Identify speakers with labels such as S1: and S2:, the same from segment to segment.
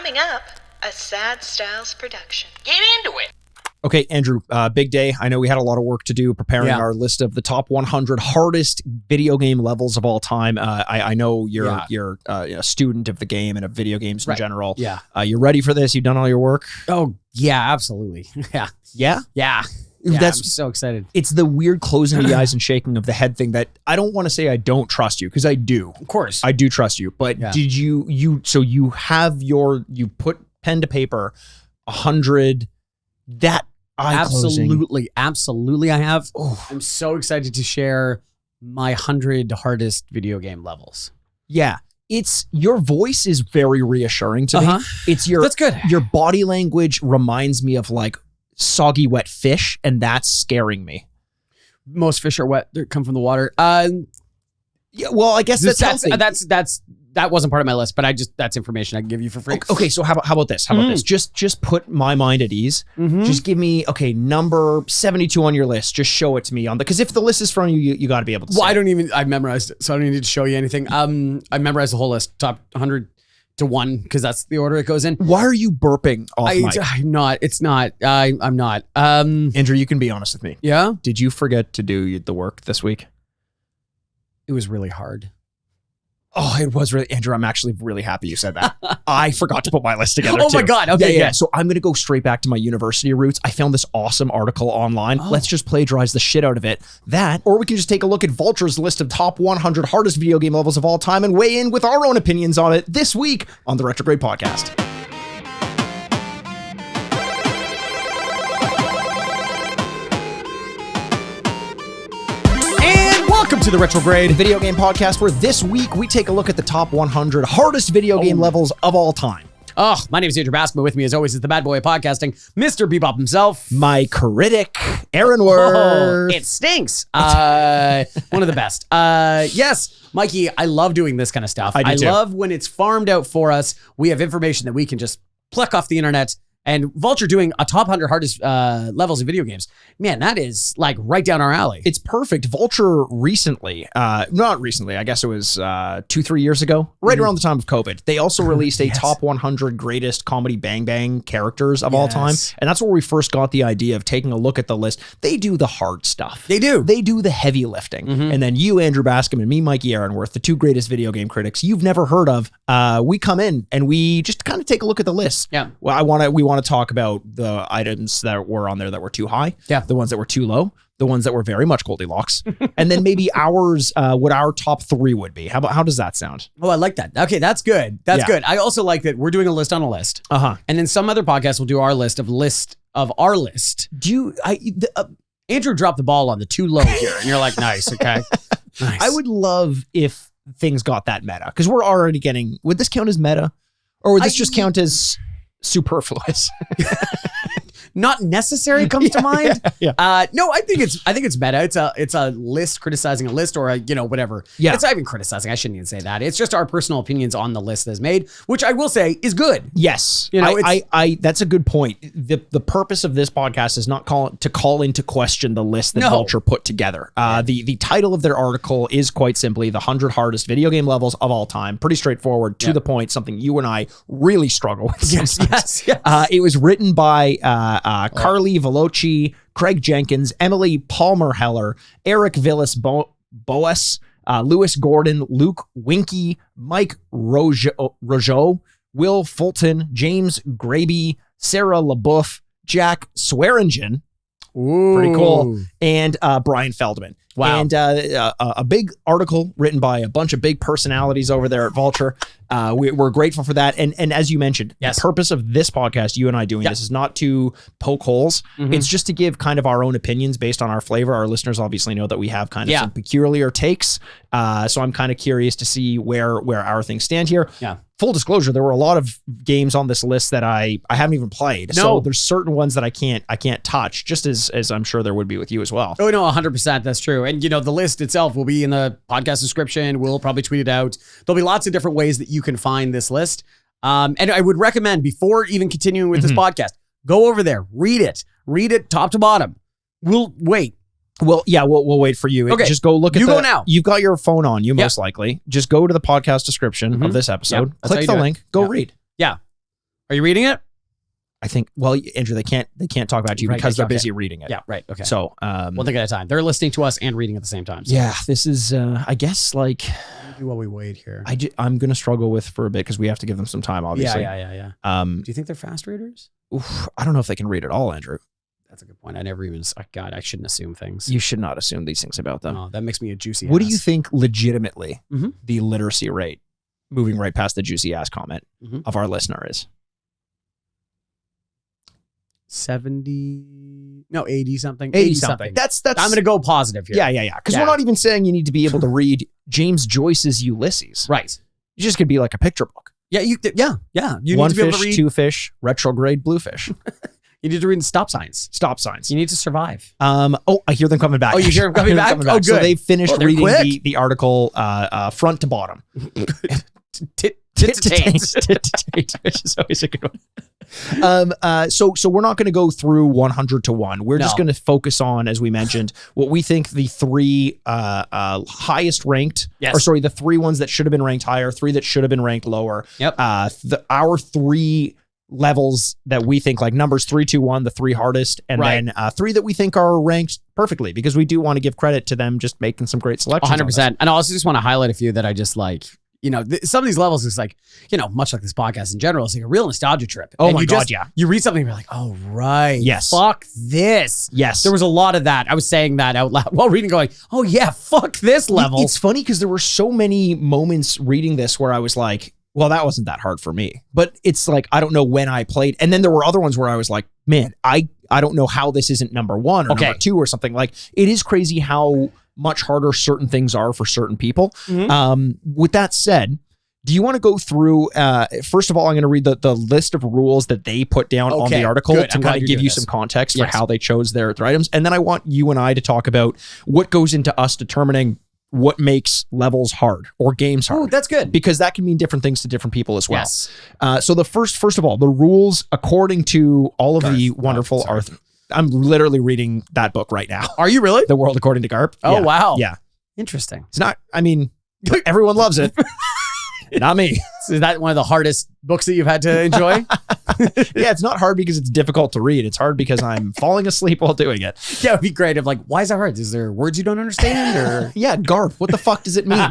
S1: Coming up, a Sad Styles production.
S2: Get into it.
S3: Okay, Andrew, big day. I know we had a lot of work to do preparing our list of the top 100 hardest video game levels of all time. I know you're a student of the game and of video games in general.
S4: Yeah.
S3: You ready for this? You done all your work?
S4: Oh, yeah, absolutely. Yeah.
S3: Yeah?
S4: Yeah.
S3: That's
S4: I'm so excited.
S3: It's the weird closing of the eyes and shaking of the head thing that I don't want to say I don't trust you, because I do.
S4: Of course.
S3: I do trust you. But did you put pen to paper 100 that
S4: Absolutely I have. I'm so excited to share my 100 hardest video game levels.
S3: Yeah. Your voice is very reassuring to me. That's good. Your body language reminds me of like soggy wet fish, and that's scaring me.
S4: Most fish are wet. They come from the water.
S3: Yeah, well, I guess that wasn't part of my list, but that's information I can give you for free. Okay, so how about this? How about this? Just put my mind at ease. Just give me number 72 on your list. Just show it to me because if the list is from you got to be able to.
S4: Well, I memorized it, so I don't need to show you anything. I mememorized the whole list, top 100 to 1, because that's the order it goes in.
S3: Why are you burping off mic?
S4: I'm not. It's not. I'm not.
S3: Andrew, you can be honest with me.
S4: Yeah.
S3: Did you forget to do the work this week?
S4: It was really hard.
S3: Oh, it was really, Andrew, I'm actually really happy you said that. I forgot to put my list together
S4: Oh my God. Okay.
S3: Yeah. So I'm going to go straight back to my university roots. I found this awesome article online. Let's just plagiarize the shit out of it. Or we can just take a look at Vulture's list of top 100 hardest video game levels of all time and weigh in with our own opinions on it this week on the Retrograde Podcast. Welcome to the Retrograde Video Game Podcast, where this week we take a look at the top 100 hardest video game levels of all time.
S4: Oh, my name is Andrew Bascom. With me, as always, is the bad boy of podcasting, Mr. Bebop himself.
S3: My critic, Aaron Worth.
S4: It stinks. One of the best. Yes, Mikey, I love doing this kind of stuff.
S3: I do too.
S4: Love when it's farmed out for us. We have information that we can just pluck off the internet. And Vulture doing a top 100 hardest levels of video games. Man, that is like right down our alley.
S3: It's perfect. Vulture recently, not recently, I guess it was 2-3 years ago, right around the time of COVID. They also released a top 100 greatest comedy bang bang characters of all time. And that's where we first got the idea of taking a look at the list. They do the hard stuff.
S4: They do.
S3: They do the heavy lifting. And then you, Andrew Bascom, and me, Mikey Aaronworth, the two greatest video game critics you've never heard of, we come in and we just kind of take a look at the list.
S4: Yeah.
S3: Well, we want to talk about the items that were on there that were too high, the ones that were too low, the ones that were very much Goldilocks, and then maybe what our top 3 would be. How does that sound?
S4: Oh, I like that. Okay, that's good. That's good. I also like that we're doing a list on a list. And then some other podcasts will do our list of our list. Andrew dropped the ball on the too low here, and you're like, nice, okay. Nice.
S3: I would love if things got that meta, because we're already getting. Would this count as meta, or would this just count as superfluous?
S4: Not necessary comes to mind.
S3: No,
S4: I think it's meta. It's a list criticizing a list, or whatever.
S3: Yeah.
S4: It's not even criticizing. I shouldn't even say that. It's just our personal opinions on the list that's made, which I will say is good.
S3: Yes. That's a good point. The purpose of this podcast is not to call into question the list that Vulture put together. The title of their article is quite simply the 100 hardest video game levels of all time. Pretty straightforward, to the point, something you and I really struggle with sometimes.
S4: Yes.
S3: It was written by Carly Veloci, Craig Jenkins, Emily Palmer Heller, Eric Villas Boas, Lewis Gordon, Luke Winky, Mike Rojo, Will Fulton, James Graby, Sarah LaBeouf, Jack Swearingen, pretty cool, and Brian Feldman.
S4: Wow.
S3: And a big article written by a bunch of big personalities over there at Vulture. We're grateful for that. And as you mentioned, the purpose of this podcast, you and I doing this, is not to poke holes. It's just to give kind of our own opinions based on our flavor. Our listeners obviously know that we have kind of some peculiar takes. So I'm kind of curious to see where our things stand here.
S4: Yeah.
S3: Full disclosure, there were a lot of games on this list that I haven't even played.
S4: No.
S3: So there's certain ones that I can't touch, just as I'm sure there would be with you as well.
S4: Oh, no, 100%. That's true. And, the list itself will be in the podcast description. We'll probably tweet it out. There'll be lots of different ways that you can find this list. And I would recommend, before even continuing with this podcast, go over there, read it top to bottom. We'll wait.
S3: Well, yeah, we'll wait for you.
S4: Okay.
S3: Just go look at
S4: go now.
S3: You've got your phone on you, most likely. Just go to the podcast description of this episode. Click the link. Go read.
S4: Yeah. Are you reading it?
S3: I think, well, Andrew, they can't talk about you
S4: Right,
S3: because they're
S4: okay.
S3: busy reading it.
S4: Yeah, right. Okay.
S3: So,
S4: One thing at a time. They're listening to us and reading at the same time. So
S3: yeah, this is, I guess, like,
S4: while we wait here.
S3: I'm going to struggle with for a bit because we have to give them some time, obviously.
S4: Yeah. Do you think they're fast readers?
S3: I don't know if they can read it all, Andrew.
S4: That's a good point. I never even, God, I shouldn't assume things.
S3: You should not assume these things about them.
S4: Oh, that makes me a juicy
S3: What do
S4: ass.
S3: you think legitimately
S4: Mhm.
S3: the literacy rate, moving right past the juicy ass comment,
S4: Mhm.
S3: of our listener is?
S4: 70, no, 80 something.
S3: 80 something. That's
S4: I'm going to go positive here.
S3: Yeah. Because
S4: Yeah.
S3: we're not even saying you need to be able to read James Joyce's Ulysses.
S4: Right.
S3: You just could be like a picture book.
S4: Yeah. You
S3: One
S4: need to be able
S3: fish,
S4: to read.
S3: two fish, retrograde bluefish.
S4: You need to read stop signs.
S3: Stop signs.
S4: You need to survive.
S3: I hear them coming back.
S4: Oh, you hear them coming back? Oh,
S3: So
S4: good.
S3: they've finished
S4: Oh, they're
S3: reading
S4: quick.
S3: the article front to bottom.
S4: Tit to taint.
S3: Tit to taint, which is always a good one. So we're not going to go through 100 to 1. We're just
S4: No.
S3: going to focus on, as we mentioned, what we think the three highest ranked,
S4: Yes.
S3: or sorry, the three ones that should have been ranked higher, three that should have been ranked lower.
S4: Yep.
S3: Our three levels that we think, like numbers 3, 2, 1, the three hardest, and
S4: Right.
S3: then three that we think are ranked perfectly, because we do want to give credit to them just making some great selections. on this.
S4: 100%. And I also just want to highlight a few that I just like. You know, some of these levels is like, you know, much like this podcast in general, it's like a real nostalgia trip.
S3: Oh
S4: And
S3: my
S4: you
S3: God,
S4: just,
S3: yeah.
S4: You read something and you're like, oh, right.
S3: Yes.
S4: Fuck this.
S3: Yes.
S4: There was a lot of that. I was saying that out loud while reading, going, oh, yeah, fuck this level.
S3: It's funny because there were so many moments reading this where I was like, well, that wasn't that hard for me. But it's like, I don't know when I played. And then there were other ones where I was like, man, I don't know how this isn't number one or
S4: Okay.
S3: number two or something. Like, it is crazy how much harder certain things are for certain people.
S4: Mhm.
S3: With that said, do you want to go through, first of all, I'm going to read the list of rules that they put down on
S4: Okay,
S3: the article
S4: good.
S3: to
S4: I'm glad
S3: kind of
S4: you're
S3: give
S4: doing
S3: you
S4: this.
S3: some context for
S4: Yes.
S3: how they chose their items. And then I want you and I to talk about what goes into us determining what makes levels hard or games hard.
S4: Oh, that's good.
S3: Because that can mean different things to different people as well.
S4: Yes.
S3: So the first of all, the rules according to all of the
S4: Garth.
S3: wonderful
S4: sorry.
S3: Arthur. I'm literally reading that book right now.
S4: Are you really?
S3: The World According to Garp.
S4: Oh,
S3: Yeah.
S4: wow.
S3: Yeah.
S4: Interesting.
S3: It's not, I mean, everyone loves it. Not me.
S4: Is that one of the hardest books that you've had to enjoy?
S3: Yeah, it's not hard because it's difficult to read. It's hard because I'm falling asleep while doing it.
S4: Yeah, it'd be great if like, why is that hard? Is there words you don't understand or?
S3: Yeah, Garp. What the fuck does it mean?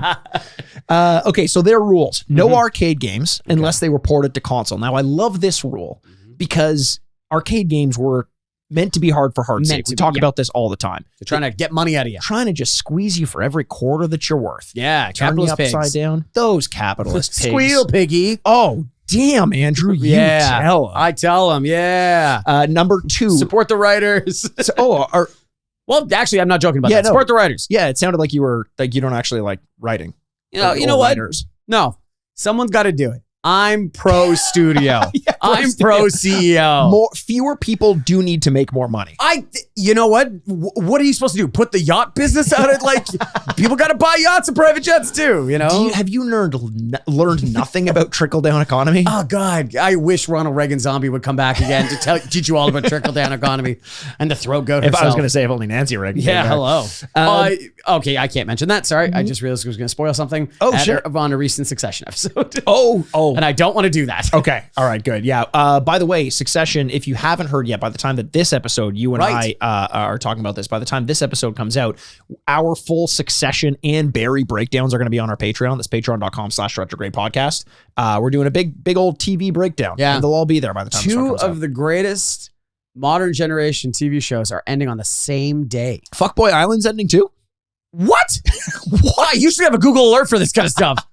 S3: Okay, so their rules. No arcade games unless they were ported to console. Now, I love this rule because arcade games were meant to be hard for hard's
S4: Meant
S3: sake.
S4: to
S3: We
S4: be,
S3: talk
S4: yeah.
S3: about this all the time.
S4: They're trying to get money out of you.
S3: Trying to just squeeze you for every quarter that you're worth.
S4: Yeah,
S3: Turn you
S4: capitalist
S3: upside
S4: pigs.
S3: down. Those capitalist pigs.
S4: Squeal, piggy.
S3: Oh, damn, Andrew. You
S4: Yeah,
S3: tell 'em.
S4: I tell them. Yeah,
S3: Number two.
S4: support the writers. Well, actually, I'm not joking about
S3: Yeah,
S4: that.
S3: no.
S4: Support the writers.
S3: Yeah, it sounded like you were like you don't actually like writing.
S4: You know
S3: Or
S4: what?
S3: writers.
S4: No, someone's got to do it. I'm pro studio. I'm
S3: studio.
S4: pro CEO.
S3: Fewer people do need to make more money.
S4: You know what? What are you supposed to do? Put the yacht business out at like people got to buy yachts and private jets too. You know?
S3: Have you learned nothing about trickle down economy?
S4: Oh God, I wish Ronald Reagan zombie would come back again to teach you all about trickle down economy and the throat goat.
S3: If I was
S4: herself.
S3: going to say if only Nancy Reagan.
S4: Yeah,
S3: came back.
S4: hello. Okay, I can't mention that. Sorry, I just realized I was going to spoil something.
S3: Oh, sure.
S4: On a recent Succession episode.
S3: Oh.
S4: And I don't want to do that.
S3: Okay. All right. Good. Yeah. By the way, Succession, if you haven't heard yet, by the time that this episode, you and
S4: Right.
S3: I are talking about this, by the time this episode comes out, our full Succession and Barry breakdowns are going to be on our Patreon. That's patreon.com/retrograde podcast. We're doing a big old TV breakdown.
S4: Yeah.
S3: And they'll all be there by the time this one
S4: Two
S3: comes
S4: of
S3: out.
S4: the greatest modern generation TV shows are ending on the same day.
S3: Fuckboy Island's ending too?
S4: What? Why? You should have a Google alert for this kind of stuff.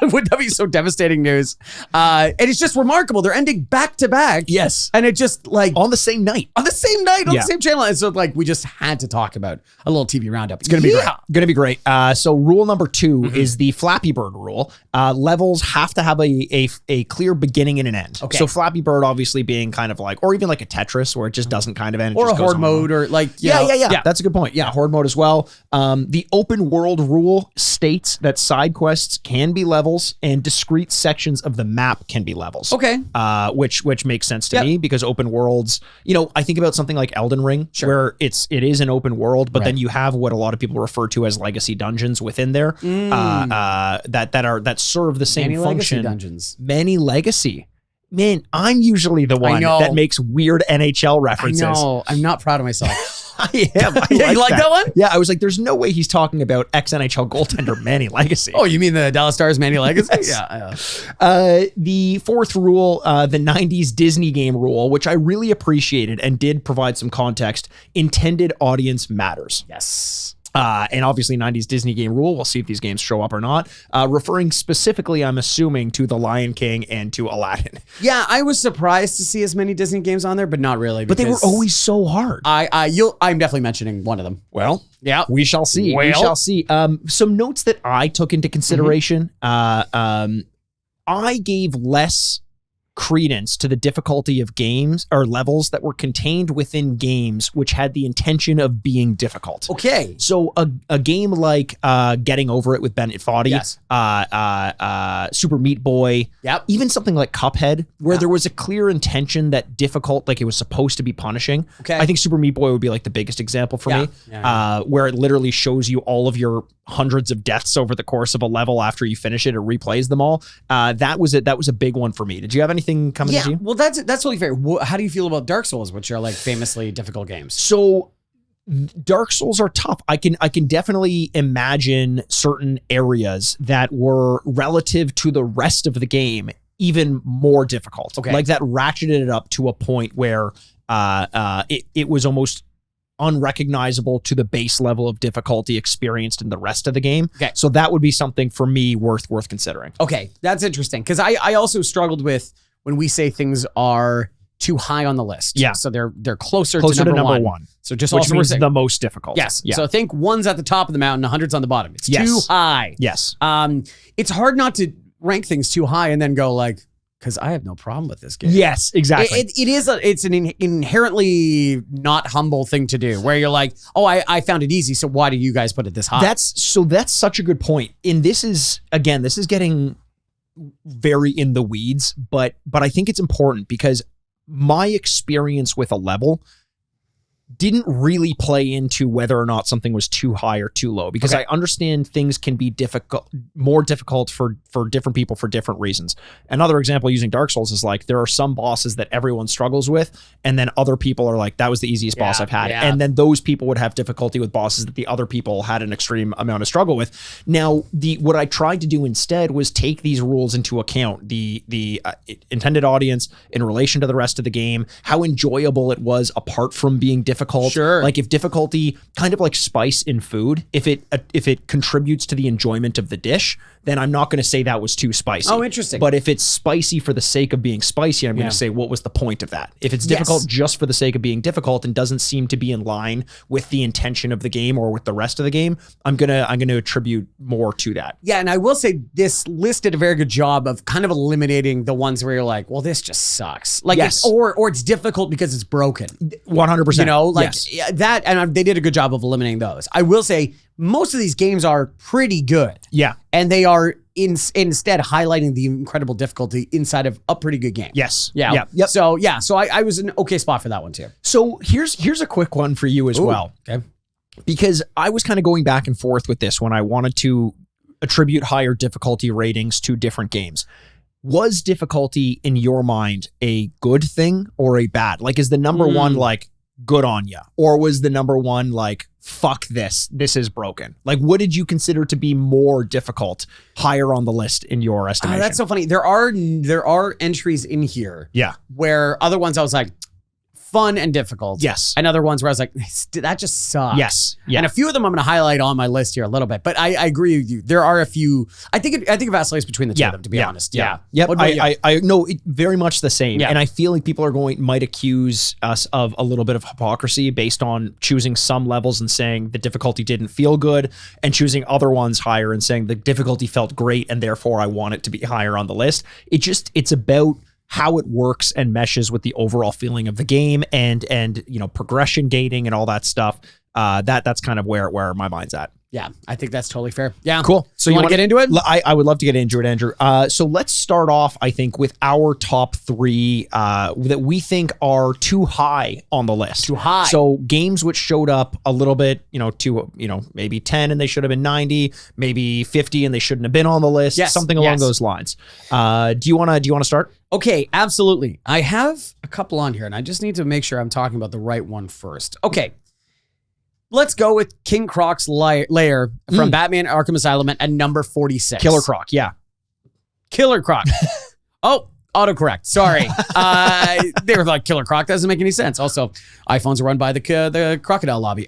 S4: Wouldn't that be so devastating news? And it's just remarkable. They're ending back to back.
S3: Yes.
S4: And it just like
S3: On the same night.
S4: on the same night, on
S3: Yeah.
S4: the same channel. And so like we just had to talk about a little TV roundup. It's
S3: Gonna be great. Gonna be great. So rule number 2 is the Flappy Bird rule. Levels have to have a clear beginning and an end.
S4: Okay.
S3: So Flappy Bird obviously being kind of like, or even like a Tetris where it just doesn't kind of end. It
S4: Or a
S3: just goes
S4: horde
S3: on.
S4: mode or like, you
S3: Yeah,
S4: know,
S3: yeah. That's a good point. Yeah, horde mode as well. The open world rule states that side quests can be levels and discrete sections of the map can be levels.
S4: Okay.
S3: Which makes sense to
S4: Yep.
S3: me because open worlds, I think about something like Elden Ring, where it is an open world, but then you have what a lot of people refer to as legacy dungeons within there that serve the same
S4: Many legacy
S3: function.
S4: dungeons.
S3: Many legacy. Man, I'm usually the one
S4: know.
S3: that makes weird NHL references.
S4: No, I'm not proud of myself.
S3: I am. I
S4: You like that one?
S3: Yeah, I was like, there's no way he's talking about ex-NHL goaltender Manny Legacy.
S4: Oh, you mean the Dallas Stars Manny Legacy?
S3: Yes.
S4: Yeah.
S3: The fourth rule, the 90s Disney game rule, which I really appreciated and did provide some context, intended audience matters.
S4: Yes.
S3: And obviously 90s Disney game rule, we'll see if these games show up or not, referring specifically, I'm assuming, to The Lion King and to Aladdin.
S4: Yeah, I was surprised to see as many Disney games on there, but not really.
S3: But they were always so hard.
S4: I'm definitely mentioning one of them.
S3: Well,
S4: yeah,
S3: we shall see. We shall see. Some notes that I took into consideration. I gave less credence to the difficulty of games or levels that were contained within games which had the intention of being difficult.
S4: Okay.
S3: So a game like Getting Over It with Bennett Foddy,
S4: Yes.
S3: Super Meat Boy,
S4: Yep.
S3: even something like Cuphead, where
S4: Yeah.
S3: there was a clear intention that difficult, like it was supposed to be punishing.
S4: Okay.
S3: I think Super Meat Boy would be like the biggest example for me, where it literally shows you all of your hundreds of deaths over the course of a level after you finish it. It replays them all. That was it. That was a big one for me. Did you have anything coming to you?
S4: Well, that's totally fair. How do you feel about Dark Souls, which are like famously difficult games?
S3: So Dark Souls are tough. I can definitely imagine certain areas that were relative to the rest of the game even more difficult.
S4: Okay.
S3: Like that ratcheted it up to a point where it was almost unrecognizable to the base level of difficulty experienced in the rest of the game.
S4: Okay.
S3: So that would be something for me worth considering.
S4: Okay, that's interesting because I also struggled with when we say things are too high on the list.
S3: Yeah.
S4: So they're closer
S3: to
S4: number
S3: number
S4: one.
S3: one.
S4: So just
S3: Which
S4: also
S3: means the most difficult.
S4: yes.
S3: Yeah.
S4: So think one's at the top of the mountain, 100's on the bottom. It's
S3: Yes.
S4: too high.
S3: Yes.
S4: It's hard not to rank things too high and then go like, because I have no problem with this game.
S3: Yes, exactly.
S4: It's an inherently not humble thing to do where you're like, oh, I found it easy. So why do you guys put it this high?
S3: That's such a good point. And this is getting very in the weeds, but I think it's important because my experience with a level didn't really play into whether or not something was too high or too low, because I understand things can be more difficult for different people for different reasons. Another example using Dark Souls is like, there are some bosses that everyone struggles with, and then other people are like, that was the easiest boss I've had.
S4: Yeah.
S3: And then those people would have difficulty with bosses that the other people had an extreme amount of struggle with. Now, what I tried to do instead was take these rules into account, the intended audience in relation to the rest of the game, how enjoyable it was apart from being difficult.
S4: Sure.
S3: Like if difficulty, kind of like spice in food, if it contributes to the enjoyment of the dish, then I'm not going to say that was too spicy.
S4: Oh, interesting.
S3: But if it's spicy for the sake of being spicy, I'm going to say, what was the point of that? If it's difficult just for the sake of being difficult and doesn't seem to be in line with the intention of the game or with the rest of the game, I'm gonna attribute more to that.
S4: Yeah, and I will say this list did a very good job of kind of eliminating the ones where you're like, well, this just sucks. Like,
S3: Yes.
S4: or it's difficult because it's broken.
S3: 100%.
S4: You know, like
S3: Yes.
S4: that, and they did a good job of eliminating those. I will say most of these games are pretty good.
S3: Yeah.
S4: And they are instead highlighting the incredible difficulty inside of a pretty good game.
S3: Yes.
S4: Yeah.
S3: Yeah. Yep.
S4: So I was in an okay spot for that one too.
S3: So here's a quick one for you as well.
S4: Okay.
S3: Because I was kind of going back and forth with this when I wanted to attribute higher difficulty ratings to different games. Was difficulty in your mind a good thing or a bad? Like, is the number one like good on you, or was the number one like fuck this is broken? Like, what did you consider to be more difficult, higher on the list in your estimation?
S4: That's so funny. There are entries in here.
S3: Yeah.
S4: Where other ones I was like, fun and difficult.
S3: Yes.
S4: And other ones where I was like, that just sucks.
S3: Yes. Yeah.
S4: And a few of them I'm going to highlight on my list here a little bit. But I agree with you. There are a few. I think it vacillates between the two of them, to be honest. Yeah.
S3: Yep.
S4: What about you?
S3: I know it very much the same.
S4: Yeah.
S3: And I feel like people might accuse us of a little bit of hypocrisy based on choosing some levels and saying the difficulty didn't feel good, and choosing other ones higher and saying the difficulty felt great and therefore I want it to be higher on the list. It's about how it works and meshes with the overall feeling of the game and progression gating and all that stuff. That's kind of where my mind's at.
S4: Yeah, I think that's totally fair. Yeah.
S3: Cool.
S4: So you want to get into it?
S3: I would love to get into it, Andrew. So let's start off, I think, with our top 3 that we think are too high on the list.
S4: Too high.
S3: So games which showed up a little bit, maybe 10 and they should have been 90, maybe 50 and they shouldn't have been on the list.
S4: Yes,
S3: Something along those lines. Do you want to start?
S4: Okay, absolutely. I have a couple on here, and I just need to make sure I'm talking about the right one first. Okay. Let's go with King Croc's Lair from Batman Arkham Asylum at number 46.
S3: Killer Croc, yeah.
S4: Killer Croc. Oh, autocorrect. Sorry. They were like, Killer Croc doesn't make any sense. Also, iPhones are run by the Crocodile Lobby.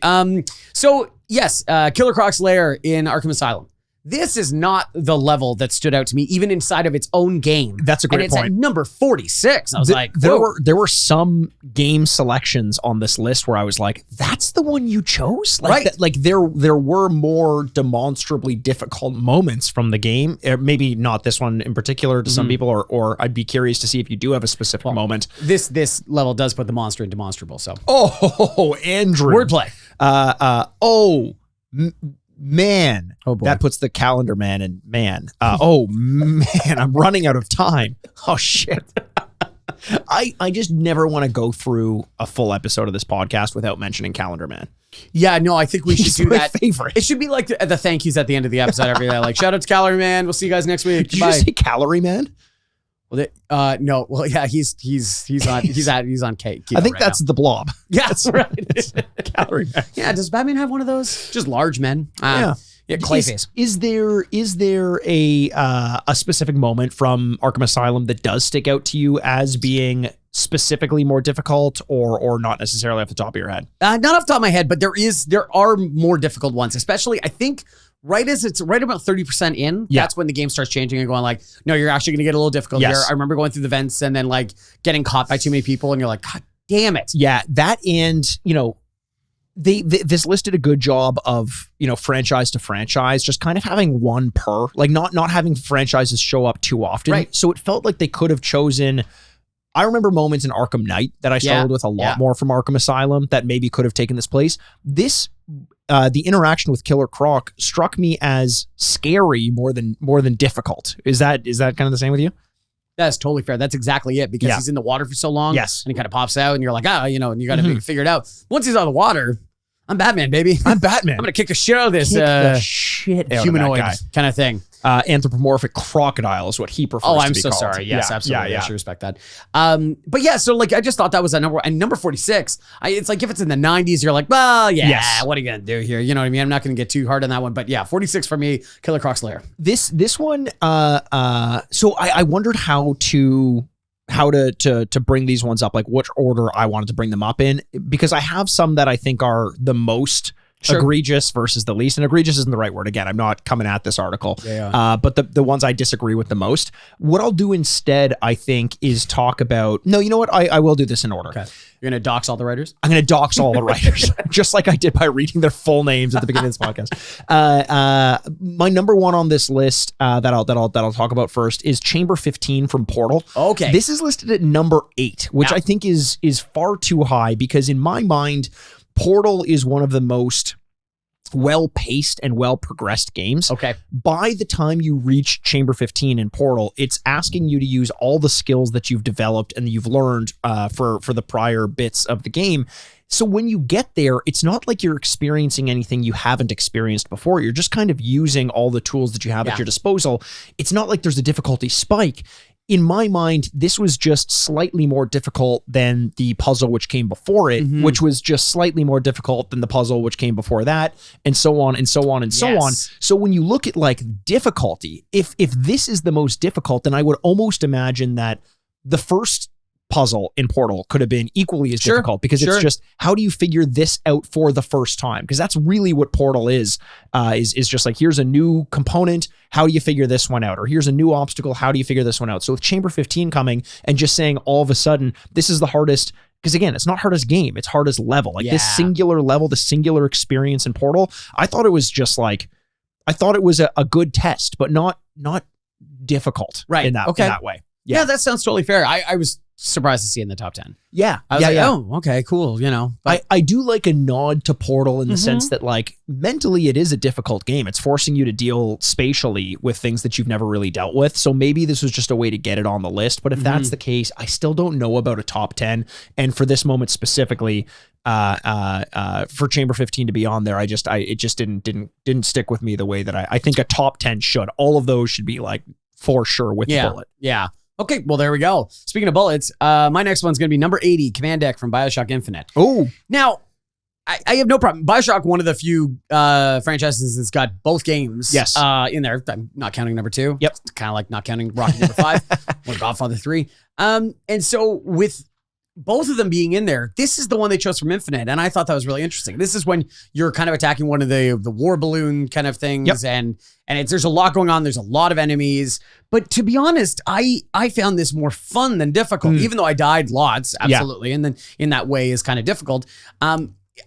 S4: So, yes, Killer Croc's Lair in Arkham Asylum. This is not the level that stood out to me, even inside of its own game.
S3: That's a great point.
S4: And it's at number 46. I was like,
S3: there were some game selections on this list where I was like, that's the one you chose? Like,
S4: right.
S3: There were more demonstrably difficult moments from the game. Maybe not this one in particular to some people, or I'd be curious to see if you do have a specific moment.
S4: This level does put the monster in demonstrable, so.
S3: Oh, Andrew.
S4: Wordplay.
S3: Man,
S4: oh boy.
S3: That puts the calendar man in man. Oh man, I'm running out of time. Oh shit. I just never want to go through a full episode of this podcast without mentioning Calendar Man.
S4: Yeah, no, I think we should do that.
S3: Favorite.
S4: It should be like the thank yous at the end of the episode every day. Like, shout out to Calorie Man. We'll see you guys next week.
S3: Did
S4: Bye.
S3: you just say Calorie Man?
S4: Well, no. Well, yeah, he's on K.
S3: I think that's the Blob.
S4: Yeah, that's right.
S3: Calorie Man.
S4: Yeah, does Batman have one of those? Just large men.
S3: Yeah,
S4: Clayface.
S3: Is there a specific moment from Arkham Asylum that does stick out to you as being specifically more difficult, or not necessarily off the top of your head?
S4: Not off the top of my head, but there are more difficult ones, especially I think right as it's right about 30% in, that's when the game starts changing and going like, no, you're actually going to get a little difficult here. I remember going through the vents and then like getting caught by too many people and you're like, God damn it.
S3: Yeah, that and, this list did a good job of, franchise to franchise, just kind of having one per, like not having franchises show up too often.
S4: Right.
S3: So it felt like they could have chosen. I remember moments in Arkham Knight that I struggled with a lot more from Arkham Asylum that maybe could have taken this place. The interaction with Killer Croc struck me as scary more than difficult. Is that kind of the same with you?
S4: That's totally fair. That's exactly it because he's in the water for so long.
S3: Yes.
S4: And he kind of pops out and you're like, and you got to figure it out. Once he's out of the water, I'm Batman, baby.
S3: I'm Batman.
S4: I'm going to kick the shit out of this humanoid kind of thing.
S3: Anthropomorphic crocodile is what he prefers to be called.
S4: Oh, I'm so sorry. Yes, absolutely.
S3: Yeah.
S4: I should respect that. But yeah, so like I just thought that was a number. And number 46, it's like if it's in the 90s, you're like, well, what are you going to do here? You know what I mean? I'm not going to get too hard on that one. But yeah, 46 for me, Killer Croc's Lair.
S3: This one, so I wondered how to bring these ones up, like which order I wanted to bring them up in, because I have some that I think are the most egregious versus the least. And egregious isn't the right word. Again, I'm not coming at this article. But the ones I disagree with the most. What I'll do instead, I think, is talk about. No, you know what? I will do this in order.
S4: Okay. You're gonna dox all the writers?
S3: I'm gonna dox all the writers, just like I did by reading their full names at the beginning of this podcast. My number one on this list that I'll talk about first is Chamber 15 from Portal.
S4: Okay.
S3: This is listed at number 8, which I think is far too high because in my mind, Portal is one of the most well-paced and well-progressed games.
S4: Okay.
S3: By the time you reach Chamber 15 in Portal, it's asking you to use all the skills that you've developed and that you've learned for the prior bits of the game. So when you get there, it's not like you're experiencing anything you haven't experienced before. You're just kind of using all the tools that you have at your disposal. It's not like there's a difficulty spike. In my mind, this was just slightly more difficult than the puzzle which came before it, which was just slightly more difficult than the puzzle which came before that, and so on and so on and so on. So when you look at like difficulty, if this is the most difficult, then I would almost imagine that the first puzzle in Portal could have been equally as difficult because it's just, how do you figure this out for the first time? Because that's really what Portal is just like, here's a new component. How do you figure this one out? Or here's a new obstacle. How do you figure this one out? So with Chamber 15 coming and just saying all of a sudden, this is the hardest, because again, it's not hardest game, it's hardest level. Like this singular level, the singular experience in Portal, I thought it was just like, I thought it was a good test, but not difficult in that way.
S4: Yeah, that sounds totally fair. I was surprised to see in the top 10.
S3: Yeah.
S4: I was
S3: yeah,
S4: like,
S3: yeah.
S4: oh, okay, cool. You know, but
S3: I do like a nod to Portal in the sense that like mentally it is a difficult game. It's forcing you to deal spatially with things that you've never really dealt with. So maybe this was just a way to get it on the list. But if that's the case, I still don't know about a top 10. And for this moment specifically, for Chamber 15 to be on there, it just didn't stick with me the way that I think a top 10 should. All of those should be like for sure with the bullet.
S4: Yeah. Okay, well, there we go. Speaking of bullets, my next one's going to be number 80, Command Deck from BioShock Infinite.
S3: Oh.
S4: Now, I have no problem. BioShock, one of the few franchises that's got both games in there. I'm not counting number 2.
S3: Yep.
S4: It's kind of like not counting Rocky number 5 or Godfather 3. And so with both of them being in there, this is the one they chose from Infinite, and I thought that was really interesting. This is when you're kind of attacking one of the war balloon kind of things, and there's a lot going on. There's a lot of enemies, but to be honest, I found this more fun than difficult, even though I died lots, absolutely, and then in that way is kind of difficult.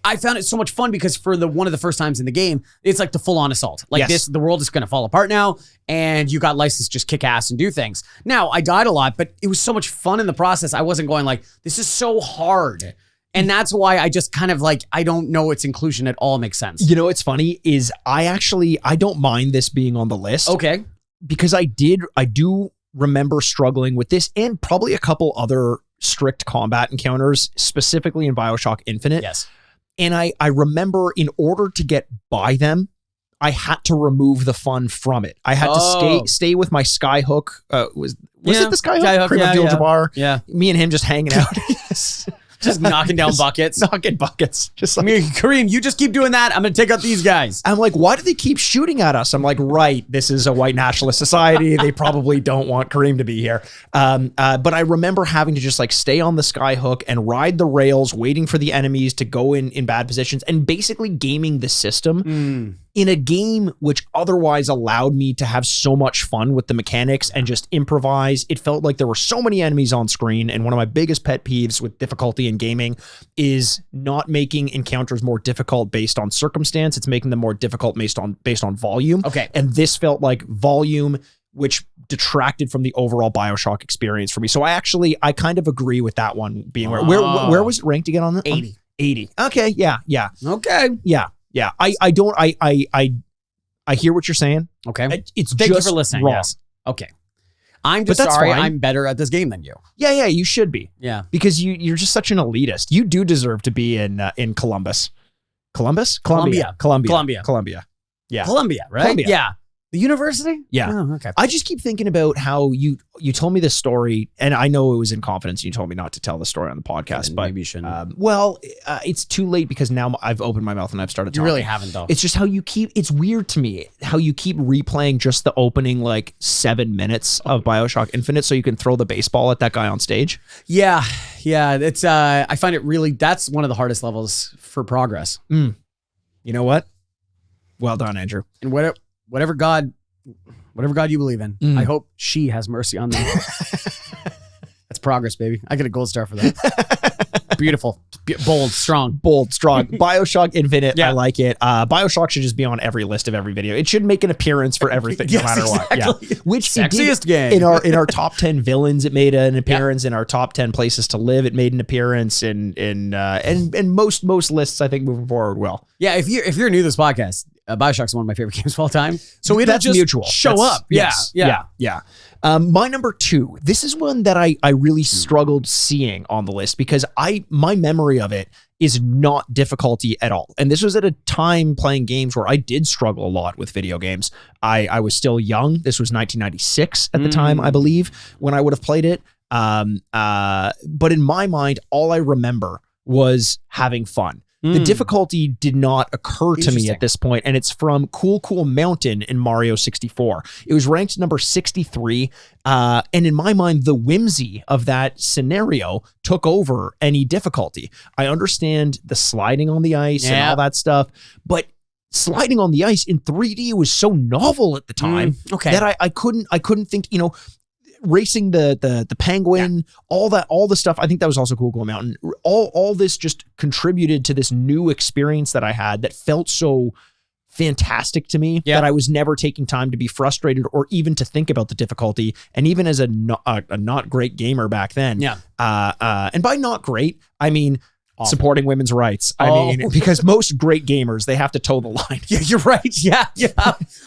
S4: I found it so much fun because for one of the first times in the game, it's like the full-on assault. Like the world is going to fall apart now, and you got license to just kick ass and do things. Now, I died a lot, but it was so much fun in the process. I wasn't going like, this is so hard. And that's why I just kind of like, I don't know its inclusion at all makes sense.
S3: You know what's funny is I don't mind this being on the list.
S4: Okay.
S3: Because I do remember struggling with this and probably a couple other strict combat encounters, specifically in BioShock Infinite.
S4: Yes.
S3: And I remember in order to get by them, I had to remove the fun from it. I had to stay with my Skyhook. Was it the Skyhook? Cream Abdul-Jabbar?
S4: Yeah.
S3: Me and him just hanging out.
S4: Just knocking down buckets.
S3: Knocking buckets. Just like,
S4: Kareem, you just keep doing that. I'm going to take out these guys.
S3: I'm like, why do they keep shooting at us? I'm like, right, this is a white nationalist society. They probably don't want Kareem to be here. But I remember having to just like stay on the Skyhook and ride the rails, waiting for the enemies to go in bad positions and basically gaming the system in a game which otherwise allowed me to have so much fun with the mechanics and just improvise. It felt like there were so many enemies on screen. And one of my biggest pet peeves with difficulty in gaming is not making encounters more difficult based on circumstance. It's making them more difficult based on volume.
S4: Okay.
S3: And this felt like volume, which detracted from the overall BioShock experience for me. So I kind of agree with that one being where was it ranked again on the
S4: 80.
S3: 80. Okay. Yeah.
S4: Okay.
S3: Yeah. I hear what you're saying.
S4: Okay.
S3: It's
S4: Thank
S3: just
S4: you for listening.
S3: wrong.
S4: Yes. Okay. I'm just
S3: that's
S4: sorry
S3: fine.
S4: I'm better at this game than you.
S3: Yeah, you should be.
S4: Yeah.
S3: Because you're just such an elitist. You do deserve to be in Columbus. Columbia.
S4: Columbia.
S3: Yeah.
S4: Columbia, right?
S3: Columbia.
S4: Yeah. The university?
S3: Yeah.
S4: Oh, okay.
S3: I just keep thinking about how you told me this story, and I know it was in confidence. You told me not to tell the story on the podcast, but
S4: maybe you shouldn't.
S3: It's too late because now I've opened my mouth and I've started talking.
S4: You really haven't, though.
S3: It's just how it's weird to me how you keep replaying just the opening like 7 minutes of BioShock Infinite so you can throw the baseball at that guy on stage.
S4: Yeah. It's I find it really, that's one of the hardest levels for progress.
S3: You know what? Well done, Andrew.
S4: And whatever God you believe in, I hope she has mercy on them. That's progress, baby. I get a gold star for that. Beautiful. Bold, strong.
S3: BioShock Infinite,
S4: Yeah.
S3: I like it. BioShock should just be on every list of every video. It should make an appearance for everything, no matter what. Yeah. Which
S4: Sexiest
S3: it
S4: game.
S3: did in our top 10 villains. It made an appearance in our top 10 places to live. It made an appearance in most lists. I think moving forward will.
S4: Yeah, if you're new to this podcast, BioShock's one of my favorite games of all time. So it'll
S3: That's
S4: just
S3: mutual.
S4: show up.
S3: Yes. Yeah. My number 2. This is one that I really struggled seeing on the list because my memory of it is not difficulty at all. And this was at a time playing games where I did struggle a lot with video games. I was still young. This was 1996 at the time, I believe, when I would have played it. But in my mind, all I remember was having fun. The difficulty did not occur to me at this point, and it's from Cool Mountain in Mario 64. It was ranked number 63, and in my mind, the whimsy of that scenario took over any difficulty. I understand the sliding on the ice and all that stuff, but sliding on the ice in 3D was so novel at the time that I couldn't think, racing the penguin, all the stuff. I think that was also Cool Mountain. All this just contributed to this new experience that I had that felt so fantastic to me that I was never taking time to be frustrated or even to think about the difficulty. And even as a not great gamer back then, and by not great, I mean supporting women's rights. I mean, because most great gamers, they have to toe the line.
S4: Yeah, you're right. Yeah.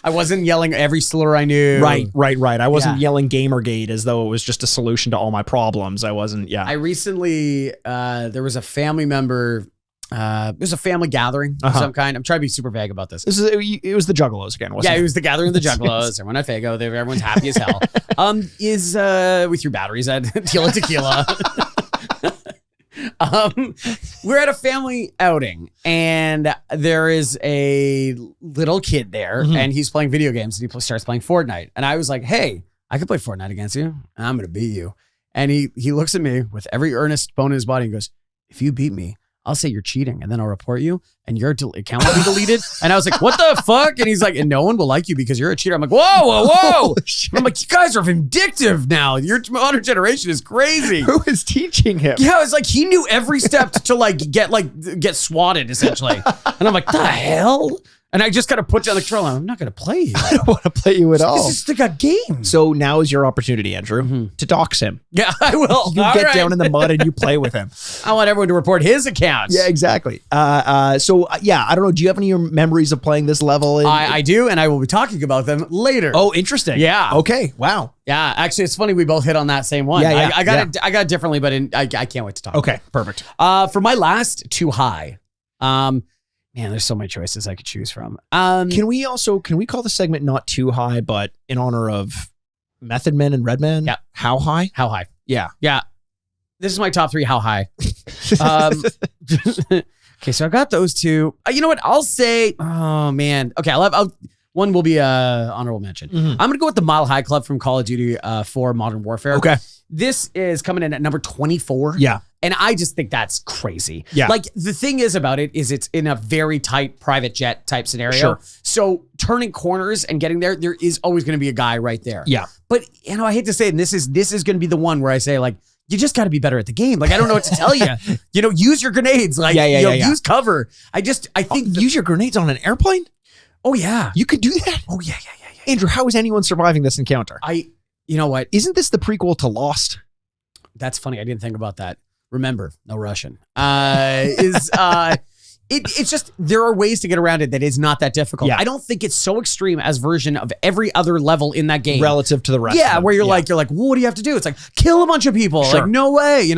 S4: I wasn't yelling every slur I knew.
S3: Right. I wasn't yelling Gamergate as though it was just a solution to all my problems. I wasn't,
S4: I recently, there was a family member, it was a family gathering of some kind. I'm trying to be super vague about this.
S3: It was the Juggalos again, wasn't it?
S4: Yeah, it was the gathering of the Juggalos. Everyone at Fago, everyone's happy as hell. We threw batteries at Tequila. We're at a family outing and there is a little kid there and he's playing video games and he starts playing Fortnite. And I was like, hey, I could play Fortnite against you and I'm going to beat you. And he looks at me with every earnest bone in his body and goes, if you beat me, I'll say you're cheating and then I'll report you and your account will be deleted. And I was like, what the fuck? And he's like, and no one will like you because you're a cheater. I'm like, whoa. I'm like, you guys are vindictive now. Your modern generation is crazy.
S3: Who is teaching him?
S4: Yeah, it's like he knew every step to get swatted essentially. And I'm like, the hell? And I just kind of put down the controller. I'm not going to play you.
S3: I don't want to play you at all.
S4: This is like a game.
S3: So now is your opportunity, Andrew, to dox him.
S4: Yeah, I will.
S3: You get down in the mud and you play with him.
S4: I want everyone to report his accounts.
S3: Yeah, exactly. I don't know. Do you have any memories of playing this level?
S4: I do, and I will be talking about them later.
S3: Oh, interesting.
S4: Yeah.
S3: Okay. Wow.
S4: Yeah. Actually, it's funny we both hit on that same one.
S3: Yeah.
S4: I got it differently, but I can't wait to talk.
S3: Okay. Perfect.
S4: For my last too high. Man, there's so many choices I could choose from.
S3: Can we call the segment not too high, but in honor of Method Man and Redman?
S4: Yeah.
S3: How high?
S4: How high?
S3: Yeah.
S4: Yeah. This is my top 3 how high. Okay, so I got those two. You know what? I'll say, oh man. Okay, I'll one will be a honorable mention. I'm gonna go with the Mile High Club from Call of Duty 4 Modern Warfare.
S3: Okay.
S4: This is coming in at number 24.
S3: Yeah.
S4: And I just think that's crazy.
S3: Yeah.
S4: Like the thing is about it is it's in a very tight private jet type scenario.
S3: Sure.
S4: So turning corners and getting there is always going to be a guy right there.
S3: Yeah.
S4: But I hate to say it, and this is going to be the one where I say like, you just got to be better at the game. Like, I don't know what to tell you. Use your grenades. Like, use cover. I think
S3: use your grenades on an airplane?
S4: Oh yeah.
S3: You could do that?
S4: Oh yeah.
S3: Andrew, how is anyone surviving this encounter?
S4: You know what?
S3: Isn't this the prequel to Lost?
S4: That's funny. I didn't think about that. Remember, no Russian. It's just, there are ways to get around it that is not that difficult.
S3: Yeah.
S4: I don't think it's so extreme as version of every other level in that game.
S3: Relative to the rest.
S4: Yeah,
S3: of them.
S4: where you're like, well, what do you have to do? It's like, kill a bunch of people.
S3: Sure.
S4: Like, no way.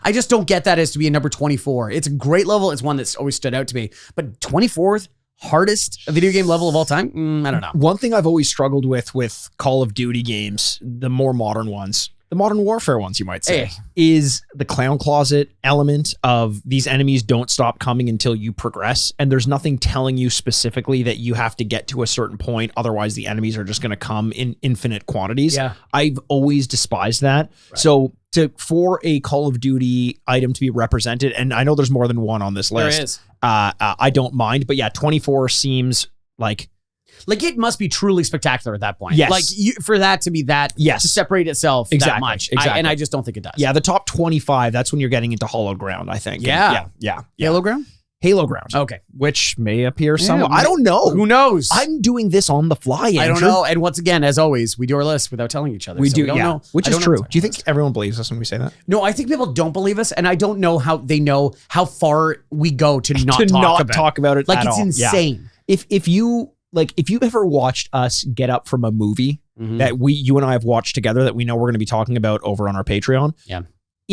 S4: I just don't get that as to be a number 24. It's a great level. It's one that's always stood out to me. But 24th hardest video game level of all time? I don't know.
S3: One thing I've always struggled with Call of Duty games, the more modern ones, the Modern Warfare ones, you might say, is the clown closet element of these enemies don't stop coming until you progress. And there's nothing telling you specifically that you have to get to a certain point. Otherwise, the enemies are just going to come in infinite quantities.
S4: Yeah.
S3: I've always despised that. Right. So for a Call of Duty item to be represented, and I know there's more than one on this list.
S4: There is.
S3: I don't mind. But yeah, 24 seems like
S4: it must be truly spectacular at that point.
S3: Yes.
S4: Like for that to be that, to separate itself that much.
S3: Exactly.
S4: And I just don't think it does.
S3: Yeah, the top 25, that's when you're getting into Hollow Ground, I think.
S4: Yeah.
S3: Halo
S4: Ground?
S3: Halo Ground.
S4: Okay.
S3: Which may appear somewhat. I don't know.
S4: Who knows?
S3: I'm doing this on the fly, Andrew.
S4: I don't know. And once again, as always, we do our list without telling each other.
S3: We
S4: so
S3: do,
S4: we don't know.
S3: Which is true. Do you think everyone believes us when we say that?
S4: No, I think people don't believe us, and I don't know how they know how far we go to not
S3: talk about it
S4: like
S3: at
S4: it's
S3: all.
S4: insane.
S3: Yeah. If you've ever watched us get up from a movie that you and I have watched together that we know we're going to be talking about over on our Patreon.
S4: Yeah.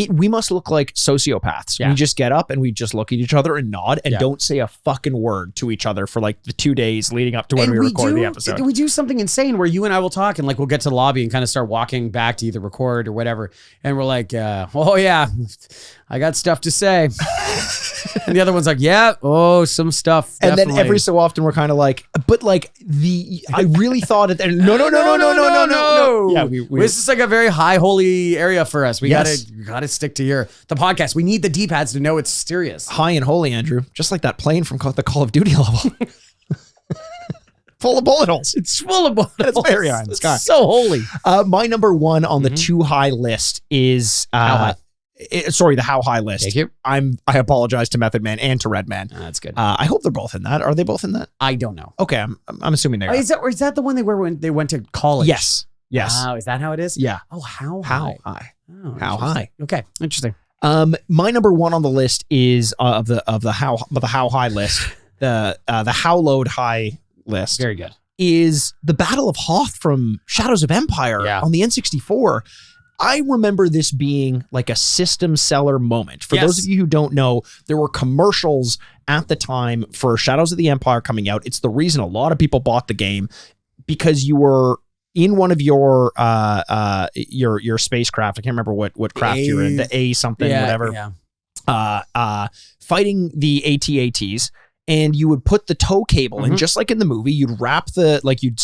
S3: We must look like sociopaths. We just get up and we just look at each other and nod and don't say a fucking word to each other for like the 2 days leading up to when we record the episode.
S4: We do something insane where you and I will talk and like we'll get to the lobby and kind of start walking back to either record or whatever. And we're like, oh yeah, I got stuff to say. And the other one's like, yeah, some stuff.
S3: And
S4: definitely.
S3: then every so often we're kind of like, but like I really thought it. No.
S4: Yeah, this is like a very high holy area for us. We gotta stick to the podcast. We need the D-pads to know it's serious.
S3: High and holy, Andrew. Just like that plane from the Call of Duty level. Full of bullet holes.
S4: It's full of bullet holes.
S3: It's very high in the sky.
S4: So holy.
S3: My number one on the too high list is the how-high list.
S4: Thank you.
S3: I apologize to Method Man and to Red Man.
S4: That's good.
S3: I hope they're both in that. Are they both in that?
S4: I don't know.
S3: Okay, I'm assuming they are.
S4: Is that the one they were when they went to college?
S3: Yes.
S4: Oh, is that how it is?
S3: Yeah.
S4: Oh, how
S3: How
S4: high?
S3: high?
S4: Oh,
S3: How high?
S4: Okay, interesting.
S3: My number one on the list is of the how high list, the how load high list.
S4: Very good.
S3: Is the Battle of Hoth from Shadows of Empire on the N64. I remember this being like a system seller moment. For those of you who don't know, there were commercials at the time for Shadows of the Empire coming out. It's the reason a lot of people bought the game, because you were in one of your spacecraft. I can't remember what craft you're in. The A something, whatever.
S4: Yeah.
S3: Fighting the AT-ATs. And you would put the tow cable in, just like in the movie. You'd wrap you'd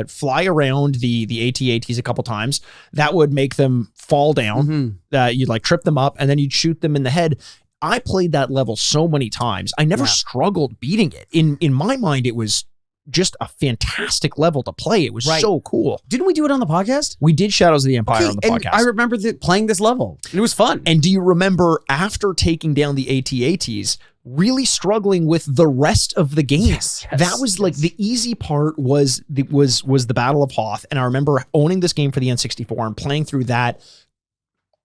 S3: fly around the AT-ATs a couple times. That would make them fall down. You'd like trip them up, and then you'd shoot them in the head. I played that level so many times. I never struggled beating it. In my mind, it was just a fantastic level to play. It was so cool.
S4: Didn't we do it on the podcast?
S3: We did Shadows of the Empire on the podcast.
S4: I remember playing this level. And it was fun.
S3: And do you remember, after taking down the AT-ATs, really struggling with the rest of the game?
S4: Yes,
S3: that was like the easy part was the Battle of Hoth. And I remember owning this game for the N64 and playing through that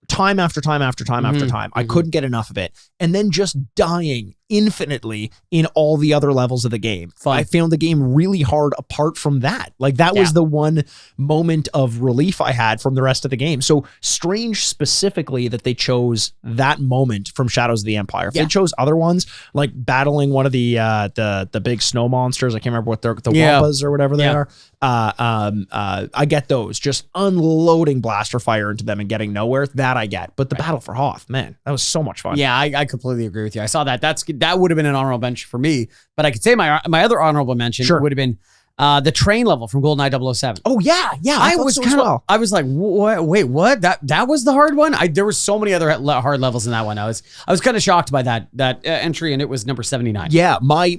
S3: time after time after time after time. I couldn't get enough of it. And then just dying infinitely in all the other levels of the game. I found the game really hard apart from that. Like that was the one moment of relief I had from the rest of the game. So strange specifically that they chose that moment from Shadows of the Empire. If they chose other ones, like battling one of the big snow monsters, I can't remember what they're, the Wampas or whatever they are. I get those. Just unloading blaster fire into them and getting nowhere. That I get. But the Battle for Hoth, man, that was so much fun.
S4: Yeah, I completely agree with you. I saw that. That would have been an honorable mention for me. But I could say my other honorable mention would have been the train level from GoldenEye 007.
S3: Oh yeah, yeah.
S4: I was kind of. I was like, wait, what? That was the hard one. There were so many other hard levels in that one. I was kind of shocked by that entry, and it was number 79.
S3: Yeah, my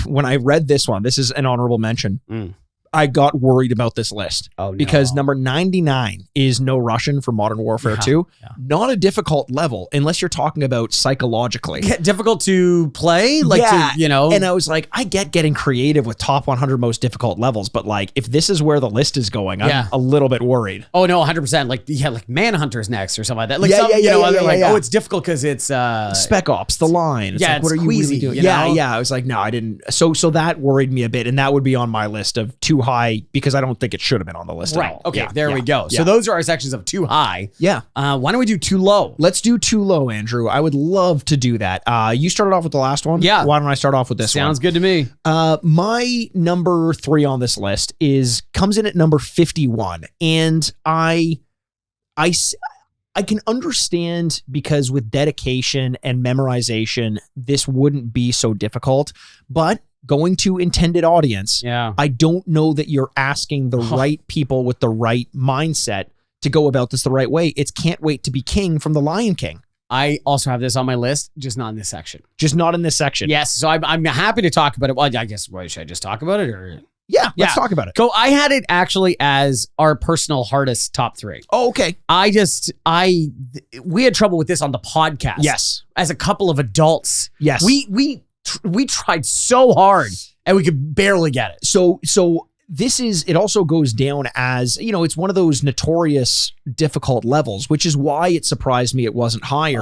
S3: when I read this one, this is an honorable mention. I got worried about this list because number 99 is No Russian for Modern Warfare 2. Not a difficult level unless you're talking about psychologically.
S4: Difficult to play?
S3: And I was like, I get getting creative with top 100 most difficult levels, but like if this is where the list is going, I'm a little bit worried.
S4: Oh no, 100%. Like Manhunter's next or something like that. Like oh, it's difficult because it's
S3: Spec Ops, The Line. It's like,
S4: it's
S3: what are you
S4: queasy,
S3: really doing?
S4: you know?
S3: Yeah. I was like, no, I didn't. So that worried me a bit, and that would be on my list of too high because I don't think it should have been on the list at all.
S4: Okay, there we go. So those are our sections of too high.
S3: Yeah.
S4: Why don't we do too low?
S3: Let's do too low, Andrew. I would love to do that. You started off with the last one.
S4: Yeah.
S3: Why don't I start off with this one?
S4: Sounds good to me.
S3: My number 3 on this list comes in at number 51, and I can understand, because with dedication and memorization, this wouldn't be so difficult, but going to intended audience, I don't know that you're asking the right people with the right mindset to go about this the right way. It's Can't Wait to Be King from The Lion King.
S4: I also have this on my list, just not in this section.
S3: Just not in this section.
S4: Yes, so I'm happy to talk about it. Well, I guess, should I just talk about it? Or
S3: Yeah, let's talk about it.
S4: So I had it actually as our personal hardest top 3.
S3: Oh, okay.
S4: We had trouble with this on the podcast.
S3: Yes.
S4: As a couple of adults.
S3: Yes.
S4: We tried so hard and we could barely get it.
S3: So it also goes down as, it's one of those notorious difficult levels, which is why it surprised me it wasn't higher.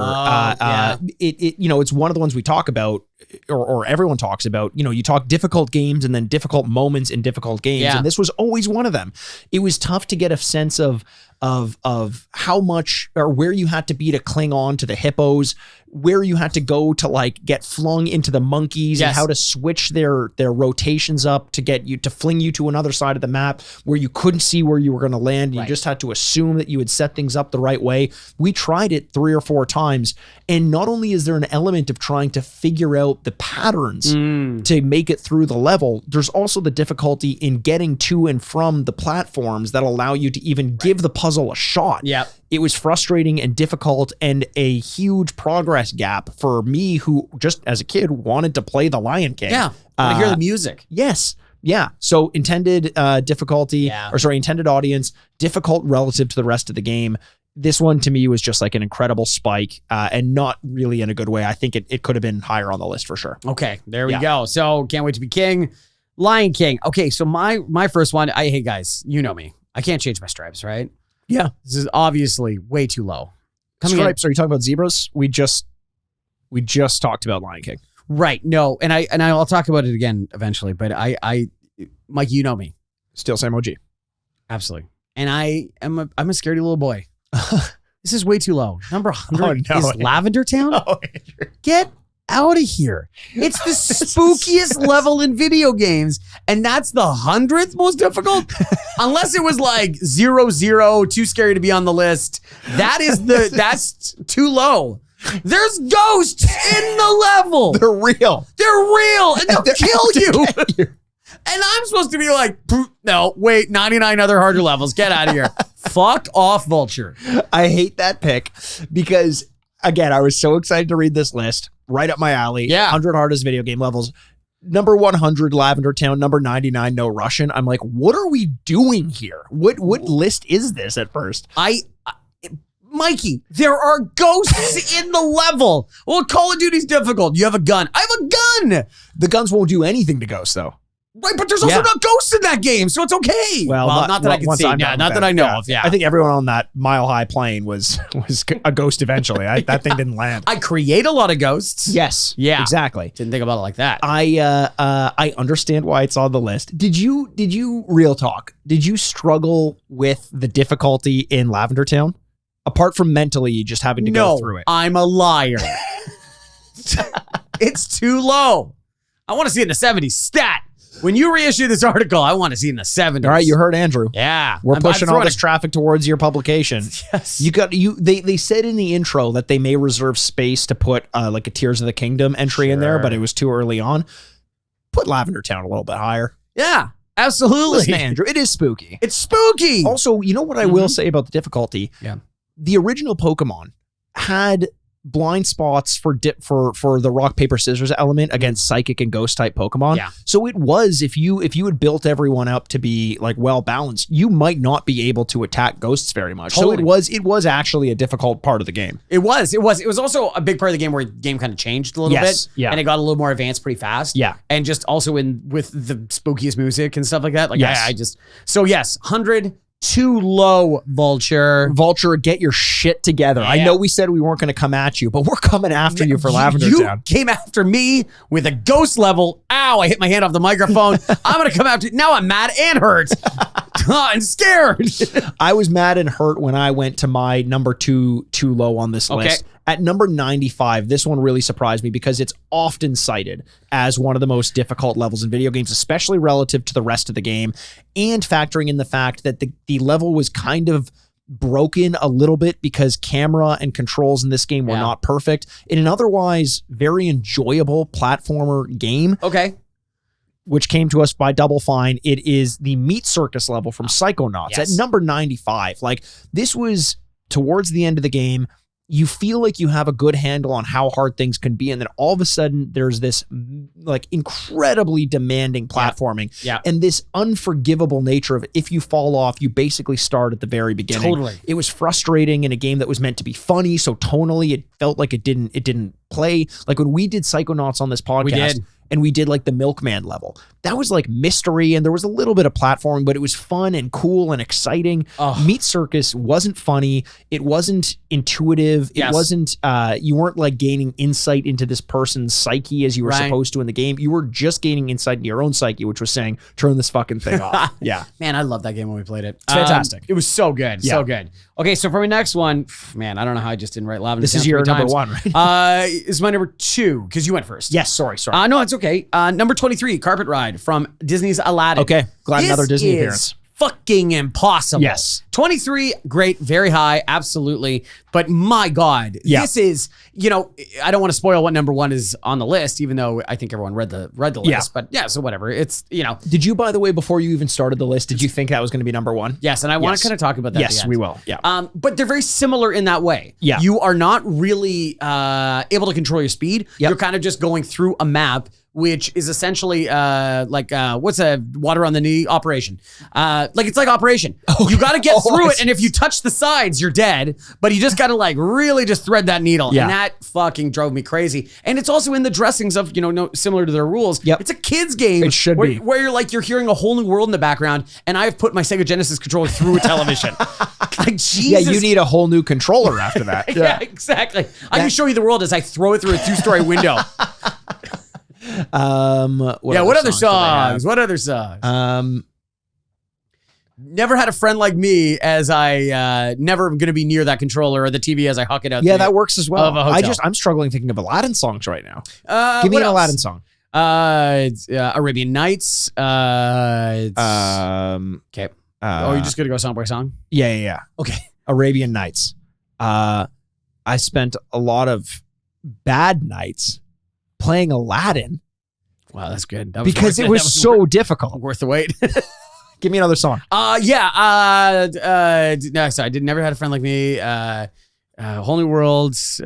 S3: It's one of the ones we talk about, or everyone talks about. You talk difficult games and then difficult moments in difficult games, and this was always one of them. It was tough to get a sense of how much or where you had to be to cling on to the hippos, where you had to go to like get flung into the monkeys, and how to switch their rotations up to fling you to another side of the map where you couldn't see where you were going to land. You just had to assume that you would set things up the right way. We tried it 3 or 4 times, and not only is there an element of trying to figure out the patterns to make it through the level, there's also the difficulty in getting to and from the platforms that allow you to even give the puzzle a shot.
S4: Yeah.
S3: It was frustrating and difficult, and a huge progress gap for me, who just as a kid wanted to play The Lion King.
S4: Yeah. I hear the music.
S3: Yes. Yeah. So intended difficulty,
S4: Yeah.
S3: or sorry, intended audience, difficult relative to the rest of the game. This one to me was just like an incredible spike and not really in a good way. I think it could have been higher on the list for sure.
S4: Okay, there we
S3: Yeah.
S4: go. So Can't Wait to Be King, Lion King. Okay, so my first one, hey guys, you know me. I can't change my stripes, right?
S3: Yeah.
S4: This is obviously way too low. Coming in-
S3: Stripes, are you talking about zebras? We just talked about Lion King.
S4: Right. No, and I'll talk about it again eventually, but I Mike, you know me.
S3: Still same OG.
S4: Absolutely. And I'm a scaredy little boy. This is way too low. Number 100
S3: Oh, no.
S4: is Lavender Town.
S3: Oh,
S4: Get out of here. It's the spookiest level in video games, and that's the 100th most difficult? Unless it was like 0, too scary to be on the list. That's too low. There's ghosts in the level.
S3: they're real.
S4: They're real, and they'll
S3: They're
S4: kill
S3: out to
S4: you.
S3: get you.
S4: And I'm supposed to be like, no, wait, 99 other harder levels. Get out of here. Fuck off, Vulture.
S3: I hate that pick because, again, I was so excited to read this list. Right up my alley.
S4: Yeah.
S3: 100 hardest video game levels. Number 100, Lavender Town. Number 99, No Russian. I'm like, what are we doing here? What list is this at first?
S4: Mikey, there are ghosts in the level. Well, Call of Duty's difficult. You have a gun. I have a gun.
S3: The guns won't do anything to ghosts, though.
S4: Right, but there's also
S3: Yeah.
S4: not ghosts in that game, so it's okay.
S3: Well,
S4: not that I can
S3: once
S4: see.
S3: I'm
S4: Yeah,
S3: done
S4: not
S3: with
S4: that
S3: that.
S4: I know
S3: Yeah.
S4: of. Yeah.
S3: I think everyone on that mile-high plane was a ghost eventually. That thing didn't land.
S4: I create a lot of ghosts.
S3: Yes.
S4: Yeah.
S3: Exactly.
S4: Didn't think about it like that.
S3: I understand why it's on the list. Did you real talk? Did you struggle with the difficulty in Lavender Town? Apart from mentally just having to go through it.
S4: I'm a liar. It's too low. I want to see it in the 70s. Stat. When you reissue this article, I want to see it in the 70s.
S3: All right, you heard Andrew.
S4: Yeah.
S3: We're
S4: I'm
S3: pushing all
S4: throwing
S3: this traffic towards your publication.
S4: Yes.
S3: They said in the intro that they may reserve space to put like a Tears of the Kingdom entry in there,
S4: Sure.
S3: but it was too early on. Put Lavender Town a little bit higher.
S4: Yeah, absolutely.
S3: Listen, Andrew, it is spooky.
S4: It's spooky.
S3: Also, you know what I will say about the difficulty?
S4: Yeah.
S3: The original Pokemon had blind spots for the rock paper scissors element against psychic and ghost type Pokemon.
S4: Yeah.
S3: So it was, if you had built everyone up to be like well balanced, you might not be able to attack ghosts very much.
S4: Totally.
S3: So it was actually a difficult part of the game.
S4: It was also a big part of the game where the game kind of changed a little
S3: Yes,
S4: bit.
S3: yeah.
S4: And it got a little more advanced pretty fast.
S3: Yeah.
S4: And just also with the spookiest music and stuff like that. Like
S3: Yes.
S4: yes, 100 too low, Vulture.
S3: Vulture, get your shit together. I
S4: Yeah.
S3: know we said we weren't going to come at you, but we're coming after you for Lavender
S4: You
S3: Town.
S4: came after me with a ghost level. Ow, I hit my hand off the microphone. I'm going to come after you. Now I'm mad and hurt. And scared.
S3: I was mad and hurt when I went to my number too low on this
S4: Okay.
S3: list. At number 95, this one really surprised me because it's often cited as one of the most difficult levels in video games, especially relative to the rest of the game, and factoring in the fact that the level was kind of broken a little bit because camera and controls in this game were not perfect in an otherwise very enjoyable platformer game.
S4: Okay.
S3: Which came to us by Double Fine. It is the Meat Circus level from Psychonauts
S4: Yes.
S3: at number 95. Like, this was towards the end of the game. You feel like you have a good handle on how hard things can be. And then all of a sudden there's this like incredibly demanding platforming
S4: Yeah.
S3: and this unforgivable nature of if you fall off, you basically start at the very beginning.
S4: Totally.
S3: It was frustrating in a game that was meant to be funny. So tonally, it felt like it didn't play. Like when we did Psychonauts on this podcast,
S4: We did.
S3: and we did like the Milkman level. That was like mystery and there was a little bit of platforming, but it was fun and cool and exciting.
S4: Oh.
S3: Meat Circus wasn't funny. It wasn't intuitive. It
S4: Yes.
S3: wasn't, you weren't like gaining insight into this person's psyche as you were
S4: Right.
S3: supposed to in the game. You were just gaining insight into your own psyche, which was saying, turn this fucking thing off. Yeah.
S4: Man, I love that game when we played it.
S3: It's fantastic.
S4: It was so good.
S3: Yeah.
S4: So good. Okay, so for my next one, man, I don't know how I just didn't write Lavender
S3: This
S4: Town
S3: is your
S4: 3
S3: number
S4: times.
S3: one, right?
S4: Is my number 2, because you went first.
S3: Yes. Sorry.
S4: No, it's okay. Number 23, Carpet Ride from Disney's Aladdin.
S3: Okay. Glad
S4: This
S3: another Disney
S4: is
S3: appearance.
S4: fucking impossible.
S3: Yes.
S4: 23, great, very high, absolutely. But my God,
S3: Yeah.
S4: this is, I don't want to spoil what number 1 is on the list, even though I think everyone read the list.
S3: Yeah.
S4: But yeah, so whatever. It's,
S3: Did you, by the way, before you even started the list, did you think that was going to be number one?
S4: yes, and I want
S3: Yes.
S4: to kind of talk about that. at the
S3: Yes,
S4: end.
S3: we will. Yeah.
S4: But they're very similar in that way.
S3: Yeah.
S4: You are not really able to control your speed.
S3: Yep.
S4: You're kind of just going through a map, which is essentially what's a water on the knee operation? It's like operation. You got to get through it, and if you touch the sides, you're dead. But you just got to like really just thread that needle, and that fucking drove me crazy. And it's also in the dressings of similar to their rules.
S3: Yep.
S4: It's a kids game.
S3: It should
S4: where,
S3: be
S4: where you're hearing a whole new world in the background, and I've put my Sega Genesis controller through a televition. Like Jesus.
S3: Yeah, you need a whole new controller after that.
S4: Yeah, exactly. I can show you the world as I throw it through a 2-story window. What other songs? What other songs? Never had a friend like me, as I never going to be near that controller or the TV as I huck it out.
S3: Yeah, that works as well.
S4: Of a hotel.
S3: I'm struggling thinking of Aladdin songs right now. Give me an Aladdin song.
S4: Arabian Nights. Okay. You're just gonna go song by song?
S3: Yeah.
S4: Okay.
S3: Arabian Nights. I spent a lot of bad nights playing Aladdin.
S4: Wow, that's good.
S3: Because it was so difficult.
S4: Worth the wait.
S3: Give me another song.
S4: No, sorry, I never had a friend like me. Whole New Worlds.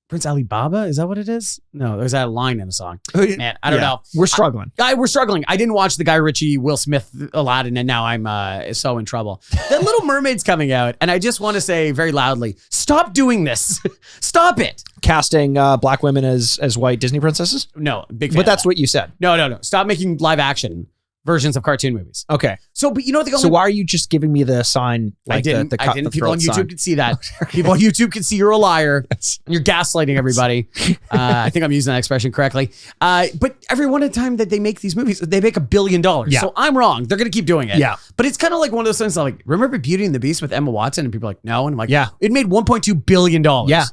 S4: Prince Alibaba, is that what it is? No, there's that line in the song. Man, I don't know.
S3: We're struggling.
S4: We're struggling. I didn't watch the Guy Ritchie, Will Smith, Aladdin, and now I'm so in trouble. The Little Mermaid's coming out, and I just want to say very loudly, stop doing this. Stop it.
S3: Casting black women as white Disney princesses?
S4: No, big fan.
S3: But that's what you said.
S4: No. Stop making live action versions of cartoon movies.
S3: Okay.
S4: But you know what?
S3: So why are you just giving me the sign? Like I didn't.
S4: People on YouTube can see that. People on YouTube can see you're a liar. And you're gaslighting everybody. I think I'm using that expression correctly. But every one at a time that they make these movies, they make $1 billion.
S3: Yeah.
S4: So I'm wrong. They're going to keep doing it.
S3: Yeah.
S4: But it's kind of like one of those things like, remember Beauty and the Beast with Emma Watson? And people are like, no. And I'm like,
S3: yeah.
S4: It made $1.2 billion.
S3: Yeah.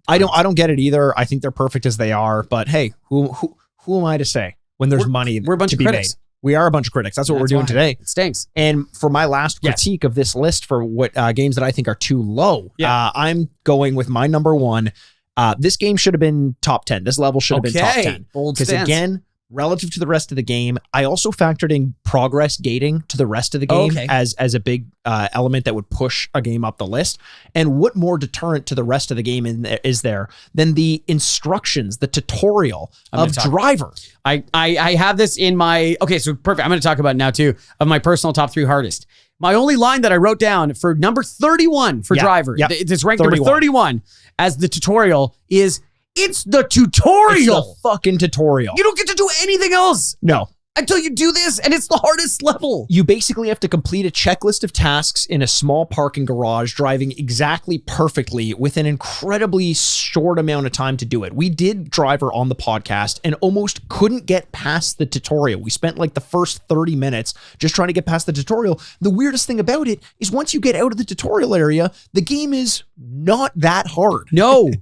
S3: I don't get it either. I think they're perfect as they are. But hey, who am I to say when there's money
S4: we're a bunch
S3: to
S4: of
S3: be
S4: critics.
S3: made? We are a bunch of critics. That's what we're doing today.
S4: It stinks.
S3: And for my last critique of this list for what games that I think are too low, I'm going with my number one. This game should have been top 10. This level should have been top 10. Because again, relative to the rest of the game, I also factored in progress gating to the rest of the game as a big element that would push a game up the list. And what more deterrent to the rest of the game is there than the instructions, the tutorial of Driver?
S4: I have this in my, so perfect. I'm going to talk about it now too, of my personal top 3 hardest. My only line that I wrote down for number 31 for Driver, it's ranked 31. Number 31 as the tutorial is, it's the tutorial.
S3: It's the fucking tutorial.
S4: You don't get to do anything else.
S3: No.
S4: Until you do this, and it's the hardest level.
S3: You basically have to complete a checklist of tasks in a small parking garage, driving exactly perfectly with an incredibly short amount of time to do it. We did Driver on the podcast and almost couldn't get past the tutorial. We spent like the first 30 minutes just trying to get past the tutorial. The weirdest thing about it is once you get out of the tutorial area, the game is not that hard.
S4: No.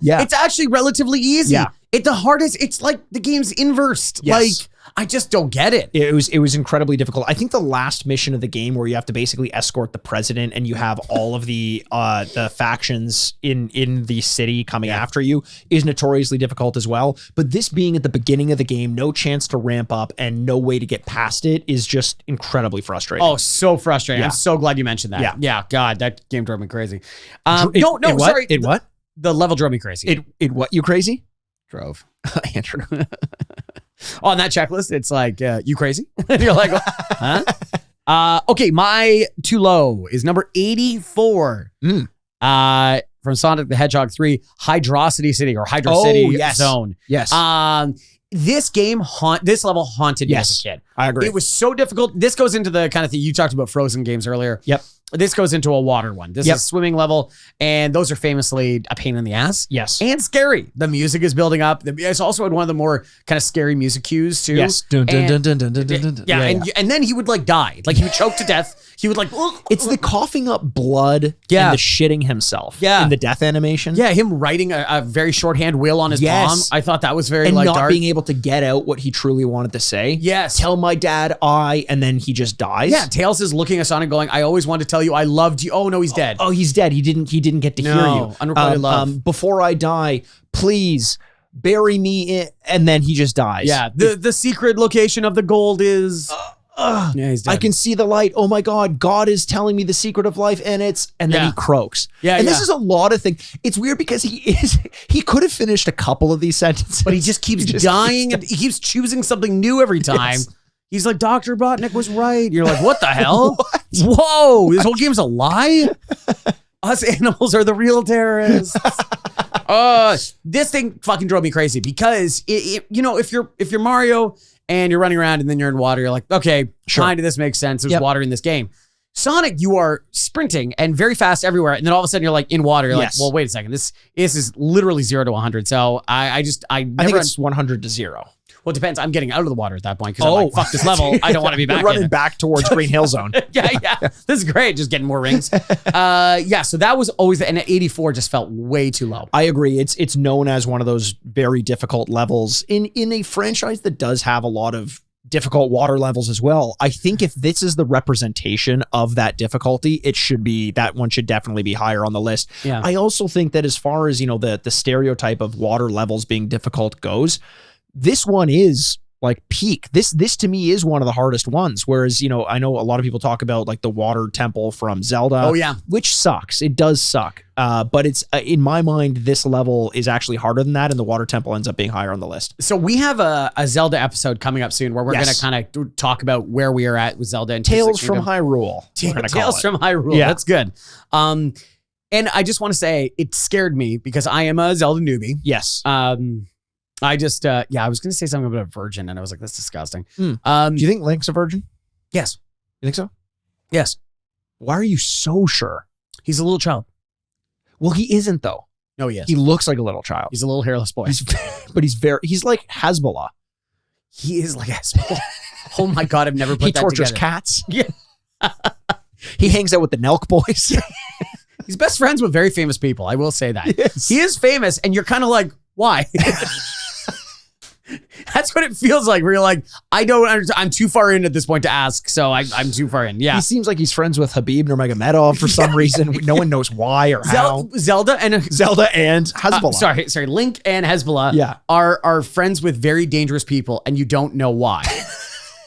S3: Yeah.
S4: It's actually relatively easy.
S3: Yeah.
S4: It's the hardest. It's like the game's inversed.
S3: Yes.
S4: Like, I just don't get it.
S3: It was incredibly difficult. I think the last mission of the game where you have to basically escort the president and you have all of the factions in the city coming after you is notoriously difficult as well. But this being at the beginning of the game, no chance to ramp up and no way to get past it is just incredibly frustrating.
S4: Oh, so frustrating.
S3: Yeah.
S4: I'm so glad you mentioned that.
S3: Yeah.
S4: God, that game drove me crazy.
S3: Sorry. It what?
S4: The level drove me crazy.
S3: It what you crazy?
S4: Drove.
S3: Andrew.
S4: On that checklist, it's like, you crazy? You're like, huh? Okay, my too low is number 84. From Sonic the Hedgehog 3, Hydrocity City or Hydro City Zone.
S3: Yes.
S4: This game, this level haunted me as a kid.
S3: I agree.
S4: It was so difficult. This goes into the kind of thing you talked about Frozen games earlier.
S3: Yep.
S4: This goes into a water one. This is a swimming level, and those are famously a pain in the ass.
S3: Yes.
S4: And scary. The music is building up. It's also had one of the more kind of scary music cues, too.
S3: Yes. Dun, dun, dun, dun, dun, dun, dun, dun.
S4: Yeah, and then he would like die. Like he would choke to death. He would like...
S3: It's the coughing up blood and the shitting himself in the death animation.
S4: Yeah, him writing a very shorthand will on his palm. I thought that was very
S3: and not
S4: dark.
S3: being able to get out what he truly wanted to say.
S4: Yes.
S3: Tell my dad and then he just dies.
S4: Yeah, Tails is looking at Sonic going, I always wanted to tell you I loved you. Oh, no, he's dead.
S3: Oh, he's dead. He didn't get to hear you.
S4: Unrequited love.
S3: Before I die, please bury me in, and then he just dies.
S4: Yeah, the secret location of the gold is...
S3: ugh,
S4: Yeah, he's dead.
S3: I can see the light. Oh my God is telling me the secret of life, and then he croaks.
S4: Yeah,
S3: and this is a lot of things. It's weird because he could have finished a couple of these sentences,
S4: but he just keeps dying, and he keeps choosing something new every time.
S3: Yes.
S4: He's like, Dr. Botnick was right. You're like, what the hell? Whoa, this whole game's a lie? Us animals are the real terrorists. This thing fucking drove me crazy because if you're Mario and you're running around and then you're in water, you're like, okay, kind of this makes sense. There's water in this game. Sonic, you are sprinting and very fast everywhere, and then all of a sudden you're like in water. You're like, well, wait a second. This is literally 0 to 100. So I think
S3: it's 100 to 0.
S4: Well, it depends. I'm getting out of the water at that point because I'm like, fuck this level. I don't want to be back.
S3: Running back towards Green Hill Zone.
S4: yeah. This is great. Just getting more rings. So that was always and at 84 just felt way too low.
S3: I agree. It's known as one of those very difficult levels in a franchise that does have a lot of difficult water levels as well. I think if this is the representation of that difficulty, that one should definitely be higher on the list.
S4: Yeah.
S3: I also think that as far as, the stereotype of water levels being difficult goes, this one is like peak. This to me is one of the hardest ones. Whereas, I know a lot of people talk about like the water temple from Zelda.
S4: Oh yeah.
S3: Which sucks. It does suck. But it's in my mind, this level is actually harder than that. And the water temple ends up being higher on the list.
S4: So we have a Zelda episode coming up soon where we're going to kind of talk about where we are at with Zelda and
S3: Tales from Hyrule.
S4: Tales from Hyrule. Yeah. That's good. And I just want to say it scared me because I am a Zelda newbie.
S3: Yes.
S4: I just, I was going to say something about a virgin and I was like, that's disgusting.
S3: Do you think Link's a virgin?
S4: Yes.
S3: You think so?
S4: Yes.
S3: Why are you so sure?
S4: He's a little child.
S3: Well, he isn't though.
S4: No, he is.
S3: He looks like a little child.
S4: He's a little hairless boy.
S3: He's like Hezbollah.
S4: He is like Hezbollah. Oh my God, I've never put that together.
S3: He tortures cats.
S4: Yeah.
S3: He hangs out with the Nelk boys.
S4: He's best friends with very famous people. I will say that.
S3: Yes.
S4: He is famous and you're kind of like, why? That's what it feels like. Where you're like, I don't understand. I'm too far in at this point to ask, so I'm too far in. Yeah.
S3: He seems like he's friends with Habib Nurmagomedov for some reason. No one knows why or how.
S4: Zelda and
S3: Hezbollah.
S4: Sorry. Link and Hezbollah are friends with very dangerous people, and you don't know why.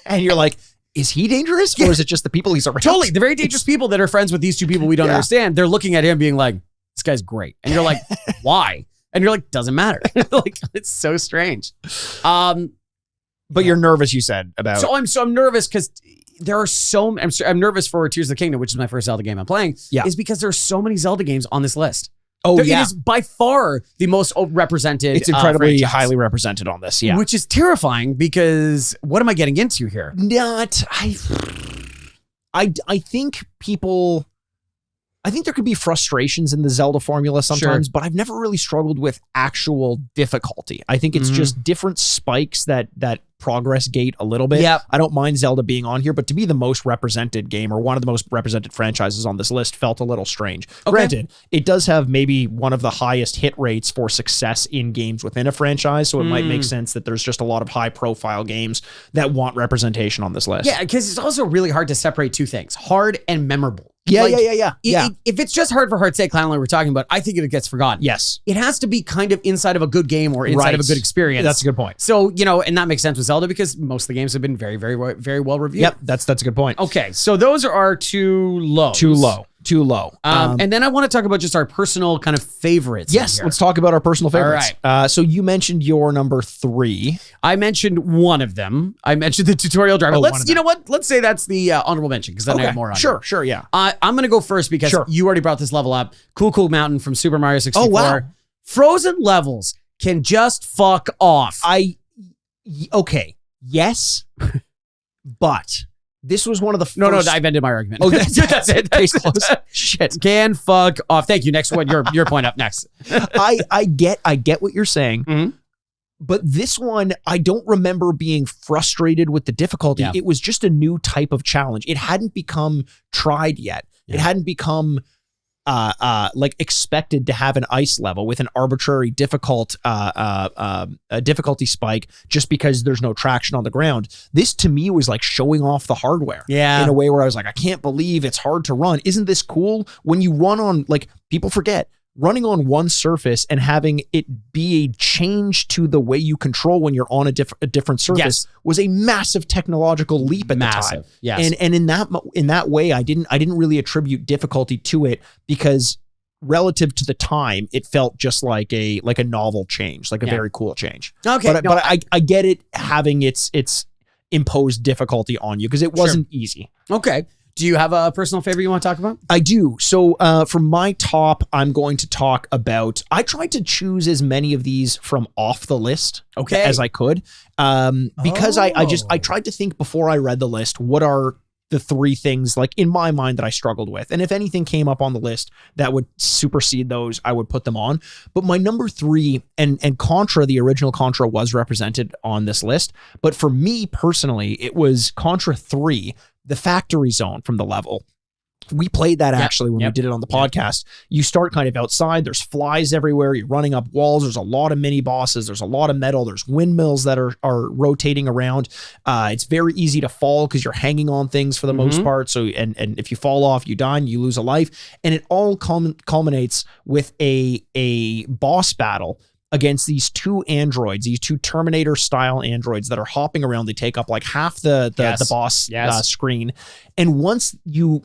S3: And you're like, is he dangerous, or is it just the people he's around?
S4: Totally, the very dangerous people that are friends with these two people we don't understand. They're looking at him, being like, "This guy's great," and you're like, "Why?" And you're like, doesn't matter. Like, it's so strange.
S3: But you're nervous, you said, about.
S4: So I'm nervous because there are I'm nervous for Tears of the Kingdom, which is my first Zelda game I'm playing. Yeah. Is because there's so many Zelda games on this list.
S3: Oh,
S4: It is by far the most represented.
S3: It's incredibly highly represented on this. Yeah.
S4: Which is terrifying because what am I getting into here?
S3: I think people. I think there could be frustrations in the Zelda formula sometimes, but I've never really struggled with actual difficulty. I think it's just different spikes that progress gate a little bit.
S4: Yeah.
S3: I don't mind Zelda being on here, but to be the most represented game or one of the most represented franchises on this list felt a little strange. Okay. Granted, it does have maybe one of the highest hit rates for success in games within a franchise, so it might make sense that there's just a lot of high profile games that want representation on this list.
S4: Yeah, because it's also really hard to separate two things, hard and memorable.
S3: Yeah,
S4: like,
S3: yeah.
S4: If it's just hard for heart's sake, kind of like we're talking about, I think it gets forgotten.
S3: Yes.
S4: It has to be kind of inside of a good game or inside of a good experience.
S3: That's a good point.
S4: So, and that makes sense with Zelda because most of the games have been very, very, very well reviewed.
S3: Yep, that's a good point.
S4: Okay, so those are our two lows.
S3: Too low.
S4: And then I want to talk about just our personal kind of favorites.
S3: Yes, let's talk about our personal favorites.
S4: All right.
S3: So you mentioned your number 3.
S4: I mentioned one of them. I mentioned the tutorial driver. You know what? Let's say that's the honorable mention because then I have more on it.
S3: Sure, yeah.
S4: I'm going to go first because you already brought this level up. Cool Mountain from Super Mario 64.
S3: Oh, wow.
S4: Frozen levels can just fuck off.
S3: Okay, yes, but... This was one of the first...
S4: No, I've ended my argument.
S3: Oh, that's it. Case closed.
S4: Shit. Can fuck off. Thank you. Next one. Your point up next.
S3: I get what you're saying. But this one, I don't remember being frustrated with the difficulty. Yeah. It was just a new type of challenge. It hadn't become tried yet. Yeah. It hadn't become like expected to have an ice level with an arbitrary difficult difficulty spike just because there's no traction on the ground. This to me was like showing off the hardware.
S4: Yeah.
S3: In a way where I was like, I can't believe it's hard to run. Isn't this cool? When you run on, like, people forget, running on one surface and having it be a change to the way you control when you're on a different surface was a massive technological leap at the time.
S4: Yes.
S3: And in that way, I didn't really attribute difficulty to it because relative to the time, it felt just like a novel change, like a very cool change.
S4: Okay.
S3: But I get it having its imposed difficulty on you because it wasn't easy.
S4: Okay. Do you have a personal favorite you want to talk about?
S3: I do. So for my top, I'm going to talk about, I tried to choose as many of these from off the list as I could because I tried to think before I read the list, what are the three things like in my mind that I struggled with. And if anything came up on the list that would supersede those, I would put them on. But my number 3 and Contra, the original Contra was represented on this list. But for me personally, it was Contra 3, the factory zone from the level. We played that actually when we did it on the podcast. You start kind of outside. There's flies everywhere. You're running up walls. There's a lot of mini bosses. There's a lot of metal. There's windmills that are rotating around. It's very easy to fall because you're hanging on things for the most part. So and if you fall off, you die and you lose a life. And it all culminates with a boss battle against these two androids, these two Terminator style androids that are hopping around. They take up like half the boss screen. And once you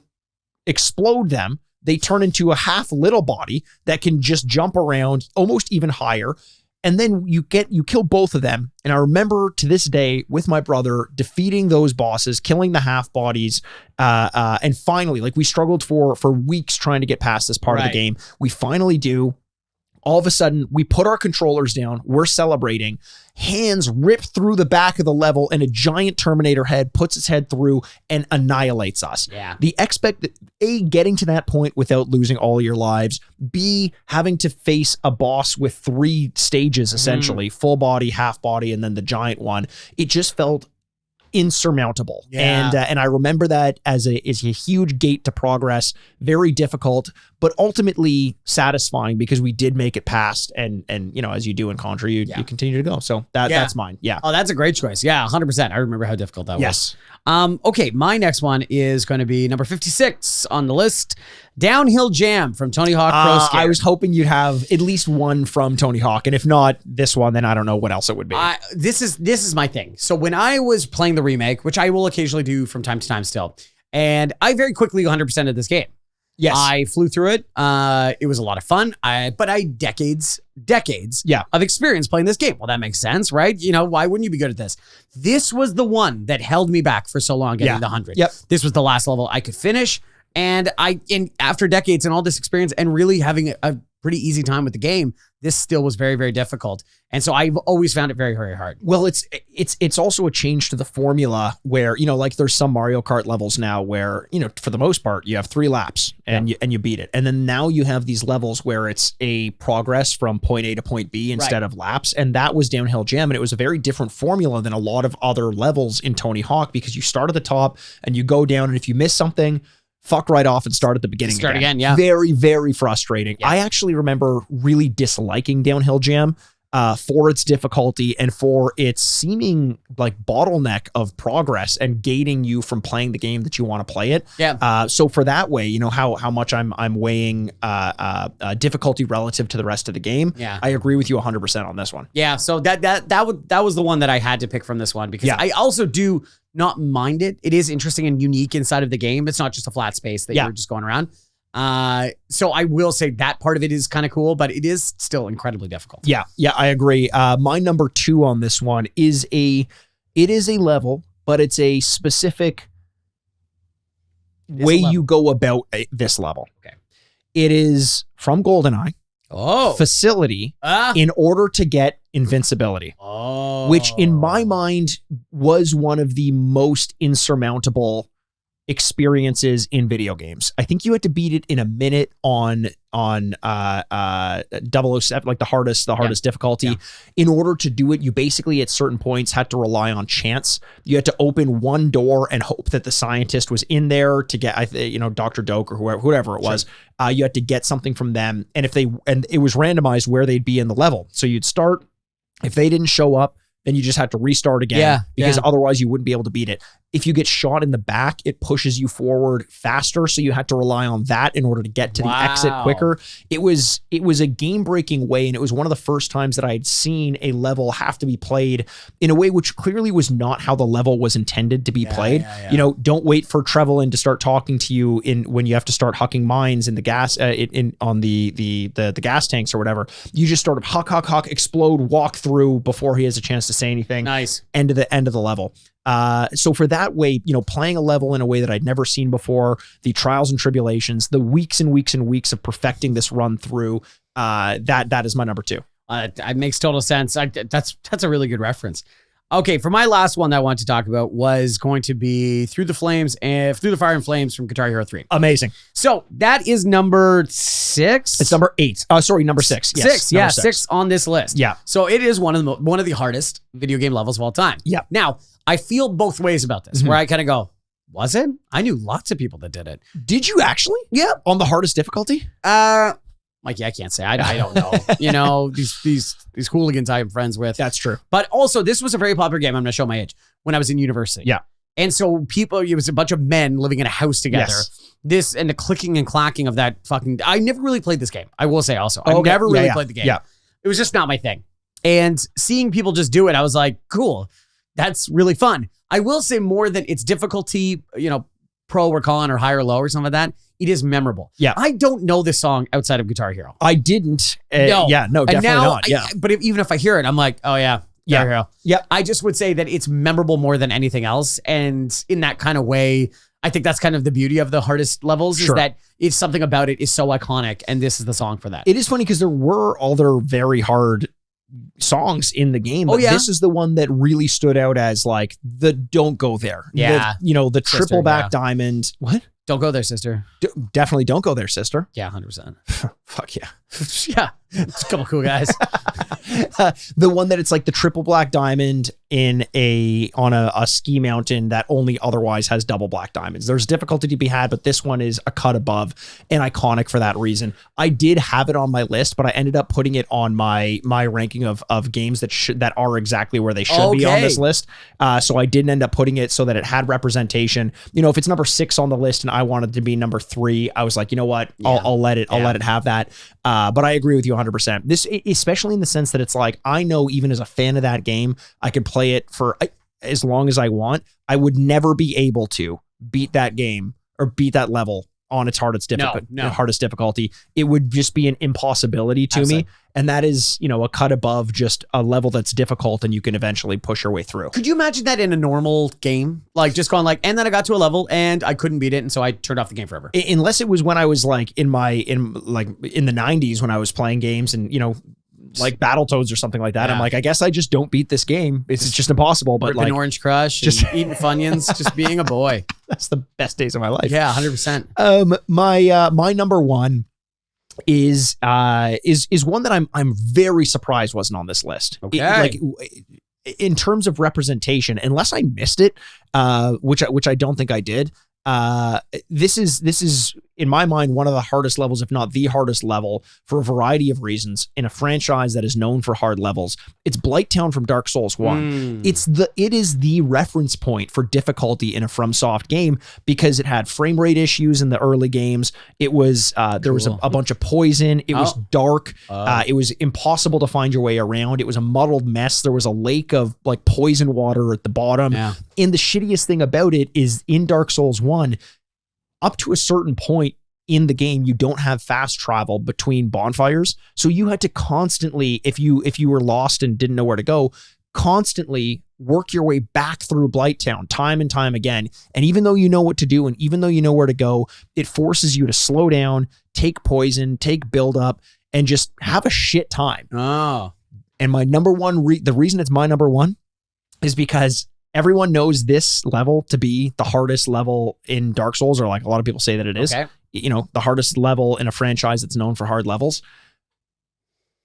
S3: explode them, they turn into a half little body that can just jump around almost even higher. And then you kill both of them. And I remember to this day with my brother defeating those bosses, killing the half bodies. And finally, like we struggled for weeks trying to get past this part of the game. We finally do. All of a sudden, we put our controllers down. We're celebrating. Hands rip through the back of the level, and a giant Terminator head puts its head through and annihilates us.
S4: Yeah.
S3: A, getting to that point without losing all your lives. B, having to face a boss with 3 stages, essentially. Full body, half body, and then the giant one. It just felt insurmountable. And I remember that as a huge gate to progress, very difficult, but ultimately satisfying because we did make it past. And you know, as you do in Contra, you continue to go. So that's mine. Yeah.
S4: Oh, that's a great choice. Yeah, 100%. I remember how difficult that was. Okay, my next one is going to be number 56 on the list. Downhill Jam from Tony Hawk Pro Skater.
S3: I was hoping you'd have at least one from Tony Hawk, and if not this one, then I don't know what else it would be.
S4: This is my thing. So when I was playing the remake, which I will occasionally do from time to time still, and I very quickly 100%ed this game.
S3: Yes.
S4: I flew through it. It was a lot of fun. But I decades of experience playing this game. Well, that makes sense, right? You know, why wouldn't you be good at this? This was the one that held me back for so long getting the 100.
S3: Yep.
S4: This was the last level I could finish. And after decades and all this experience and really having a pretty easy time with the game, this still was very, very difficult. And so I've always found it very, very hard.
S3: Well, it's also a change to the formula where, you know, like there's some Mario Kart levels now where, you know, for the most part, you have 3 laps and you beat it. And then now you have these levels where it's a progress from point A to point B instead of laps. And that was Downhill Jam. And it was a very different formula than a lot of other levels in Tony Hawk because you start at the top and you go down. And if you miss something, fuck right off and start at the beginning.
S4: Start again, yeah.
S3: Very, very frustrating. Yeah. I actually remember really disliking Downhill Jam for its difficulty and for its seeming like bottleneck of progress and gating you from playing the game that you want to play it.
S4: Yeah.
S3: So for that way, you know how much I'm weighing difficulty relative to the rest of the game.
S4: Yeah.
S3: I agree with you 100% on this one.
S4: Yeah. So that was the one that I had to pick from this one because I also do not mind it. It is interesting and unique inside of the game. It's not just a flat space that you're just going around. So I will say that part of it is kind of cool, but it is still incredibly difficult.
S3: Yeah, I agree. My number 2 on this one is it is a level, but it's a specific way you go about this level.
S4: Okay.
S3: It is from GoldenEye. Facility in order to get invincibility. Which in my mind was one of the most insurmountable experiences in video games. I think you had to beat it in a minute on 007, like the hardest difficulty. In order to do it, you basically at certain points had to rely on chance. You had to open one door and hope that the scientist was in there to get, Dr. Doak or whoever it was. You had to get something from them, and it was randomized where they'd be in the level. So you'd start. If they didn't show up, then you just have to restart again.
S4: Yeah,
S3: because
S4: yeah.
S3: otherwise you wouldn't be able to beat it. If you get shot in the back, it pushes you forward faster, so you had to rely on that in order to get to the exit quicker. It was a game-breaking way, and it was one of the first times that I had seen a level have to be played in a way which clearly was not how the level was intended to be played.
S4: Yeah.
S3: You know, don't wait for Trevelyan to start talking to you when you have to start hucking mines in the gas on the gas tanks or whatever. You just sort of huck, explode, walk through before he has a chance to say anything.
S4: Nice.
S3: End of the level. So for that way, you know, playing a level in a way that I'd never seen before, the trials and tribulations, the weeks and weeks and weeks of perfecting this run through, that is my number 2.
S4: It makes total sense. That's a really good reference. Okay, for my last one that I wanted to talk about was going to be Through the Fire and Flames from Guitar Hero 3.
S3: Amazing.
S4: So that is number 6.
S3: It's number 8. Sorry, number 6. Yes,
S4: 6 on this list.
S3: Yeah.
S4: So it is one of the hardest video game levels of all time.
S3: Yeah.
S4: Now, I feel both ways about this, where I kind of go, was it? I knew lots of people that did it.
S3: Did you actually? Yeah. On the hardest difficulty?
S4: Like, yeah, I can't say. I don't know. You know, these hooligans I'm friends with.
S3: That's true.
S4: But also, this was a very popular game. I'm going to show my age. When I was in university.
S3: Yeah.
S4: And so it was a bunch of men living in a house together.
S3: Yes.
S4: This and the clicking and clacking of that fucking. I never really played this game. I will say also, I never really played the game.
S3: Yeah.
S4: It was just not my thing. And seeing people just do it, I was like, cool. That's really fun. I will say more than its difficulty, you know, pro we're calling or high or low or something like that. It is memorable.
S3: Yeah.
S4: I don't know this song outside of Guitar Hero.
S3: I didn't.
S4: No.
S3: Yeah, no, definitely not. Yeah.
S4: But even if I hear it, I'm like, oh yeah, Guitar Hero.
S3: Yep.
S4: I just would say that it's memorable more than anything else. And in that kind of way, I think that's kind of the beauty of the hardest levels is that it's something about it is so iconic. And this is the song for that.
S3: It is funny because there were other very hard songs in the game, but this is the one that really stood out as like the don't go there.
S4: Yeah.
S3: The triple back diamond. What?
S4: Don't go there, sister.
S3: Definitely don't go there, sister.
S4: Yeah, 100%.
S3: Fuck yeah.
S4: Yeah. It's a couple cool guys.
S3: The one that it's like the triple black diamond on a ski mountain that only otherwise has double black diamonds. There's difficulty to be had, but this one is a cut above and iconic for that reason. I did have it on my list, but I ended up putting it on my ranking of games that are exactly where they should be on this list. So I didn't end up putting it so that it had representation. You know, if it's number 6 on the list and I wanted to be number 3, I was like, you know what? I'll let it have that. But I agree with you 100%. This, especially in the sense that it's like, I know even as a fan of that game, I could play it for as long as I want. I would never be able to beat that game or beat that level on its hardest difficulty. It would just be an impossibility to me. And that is, you know, a cut above just a level that's difficult and you can eventually push your way through.
S4: Could you imagine that in a normal game? Like just going like, and then I got to a level and I couldn't beat it. And so I turned off the game forever.
S3: Unless it was when I was like in the 90s when I was playing games and, you know, like Battletoads or something like that. I'm like, I guess I just don't beat this game. It's just impossible. But like
S4: Orange Crush, just eating Funyuns, just being a boy.
S3: That's the best days of my life.
S4: Yeah, 100%.
S3: My number 1 is one that I'm very surprised wasn't on this list.
S4: Okay.
S3: In terms of representation, unless I missed it, which I don't think I did. This is in my mind one of the hardest levels, if not the hardest level, for a variety of reasons in a franchise that is known for hard levels. It's Blighttown from Dark Souls 1. It is the reference point for difficulty in a FromSoft game because it had frame rate issues in the early games. It was there was a bunch of poison. It was dark. It was impossible to find your way around. It was a muddled mess. There was a lake of like poison water at the bottom.
S4: Yeah.
S3: And the shittiest thing about it is in Dark Souls 1, up to a certain point in the game, you don't have fast travel between bonfires. So you had to constantly, if you were lost and didn't know where to go, constantly work your way back through Blighttown time and time again. And even though you know what to do and even though you know where to go, it forces you to slow down, take poison, take buildup, and just have a shit time.
S4: Oh.
S3: And my number 1, the reason it's my number 1 is because everyone knows this level to be the hardest level in Dark Souls, or like a lot of people say that it is.
S4: Okay.
S3: You know, the hardest level in a franchise that's known for hard levels.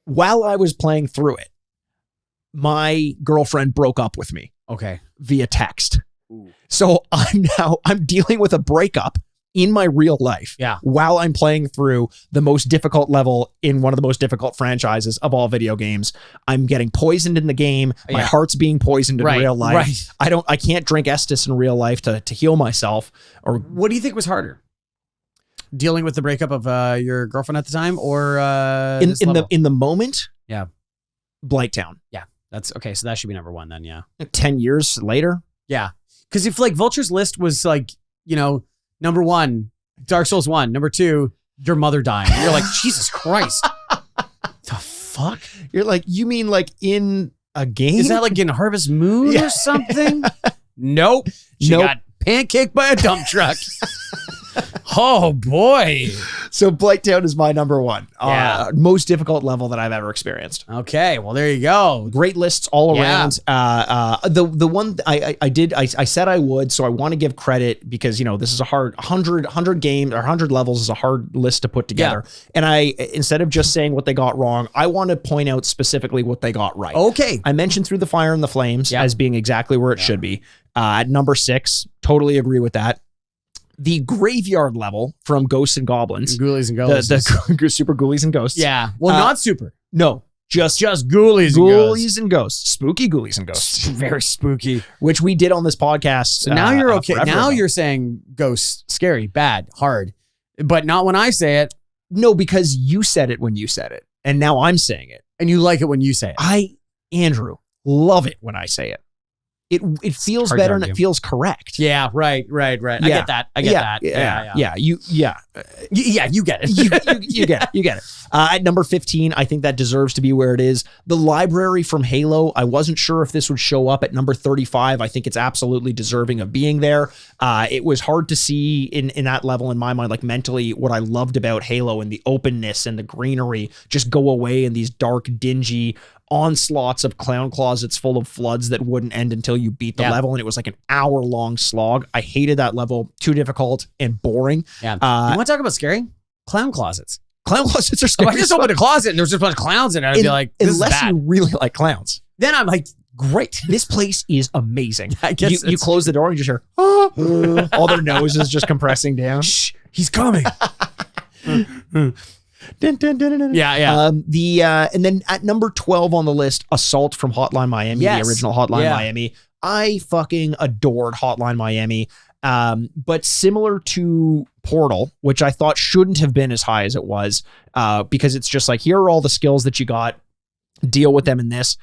S3: While I was playing through it, my girlfriend broke up with me.
S4: Okay.
S3: Via text.
S4: Ooh.
S3: So I'm dealing with a breakup in my real life,
S4: Yeah.
S3: while I'm playing through the most difficult level in one of the most difficult franchises of all video games, I'm getting poisoned in the game. My
S4: Yeah.
S3: heart's being poisoned in
S4: Right,
S3: real life.
S4: right.
S3: I can't drink Estus in real life to heal myself. Or
S4: What do you think was harder? Dealing with the breakup of your girlfriend at the time, or
S3: in the moment?
S4: Yeah.
S3: Blighttown.
S4: Yeah, that's okay. So that should be number one then. Yeah.
S3: 10 years later.
S4: Yeah. Because if like Vulture's list was like, number one, Dark Souls 1, number 2, your mother dying. You're like, Jesus Christ. The fuck?
S3: You're like, you mean like in a game?
S4: Is that like in Harvest Moon or something? Nope. She
S3: Nope.
S4: got pancaked by a dump truck. Oh boy.
S3: So Blighttown is my number one.
S4: Yeah.
S3: Most difficult level that I've ever experienced.
S4: Okay. Well, there you go.
S3: Great lists all
S4: Yeah.
S3: around. The one I said I would, so I want to give credit because this is a hard 100 game or 100 levels is a hard list to put together. And instead of just saying what they got wrong, I want to point out specifically what they got right.
S4: Okay.
S3: I mentioned Through the Fire and the Flames
S4: Yeah.
S3: as being exactly where it should be. At number 6, totally agree with that. The graveyard level from Ghosts and Goblins.
S4: Ghoulies and Ghosts.
S3: The Super Ghoulies and Ghosts.
S4: Yeah. Well, not super.
S3: No, just
S4: Ghoulies and Ghosts.
S3: Ghoulies and Ghosts. Spooky Ghoulies and Ghosts.
S4: Very spooky.
S3: Which we did on this podcast.
S4: So now you're okay.
S3: forever
S4: Now
S3: ago.
S4: you're saying ghosts, scary, bad, hard. But not when I say it,
S3: No, because you said it when you said it. And now I'm saying it.
S4: and you like it when you say it.
S3: Andrew, love it when I say it. It feels
S4: hard to
S3: better and
S4: argue.
S3: it feels correct.
S4: Yeah, right. I
S3: Yeah.
S4: get that. I get that.
S3: Yeah. You
S4: Yeah, you get it.
S3: you get it. At number 15, I think that deserves to be where it is. The library from Halo, I wasn't sure if this would show up at number 35. I think it's absolutely deserving of being there. It was hard to see in that level in my mind, like mentally, what I loved about Halo and the openness and the greenery just go away in these dark, dingy onslaughts of clown closets full of floods that wouldn't end until you beat the level. And it was like an hour-long slog. I hated that level. Too difficult and boring.
S4: Yeah. You want to talk about scary? Clown closets.
S3: Clown closets are
S4: If
S3: scary.
S4: I just opened a closet and there was just a bunch of clowns in it, I'd be like, this
S3: unless
S4: is bad.
S3: you really like clowns.
S4: Then I'm like, great.
S3: This place is amazing.
S4: I guess
S3: you
S4: it's
S3: close the door and you just hear, "Ah." All their noses just compressing down.
S4: Shh, he's coming.
S3: Dun, dun, dun, dun, dun.
S4: Yeah.
S3: And then at number 12 on the list, Assault from Hotline Miami,
S4: Yes.
S3: the original Hotline
S4: Yeah.
S3: Miami. I fucking adored Hotline Miami. But similar to Portal, which I thought shouldn't have been as high as it was, because it's just like, here are all the skills that you got, deal with them in this.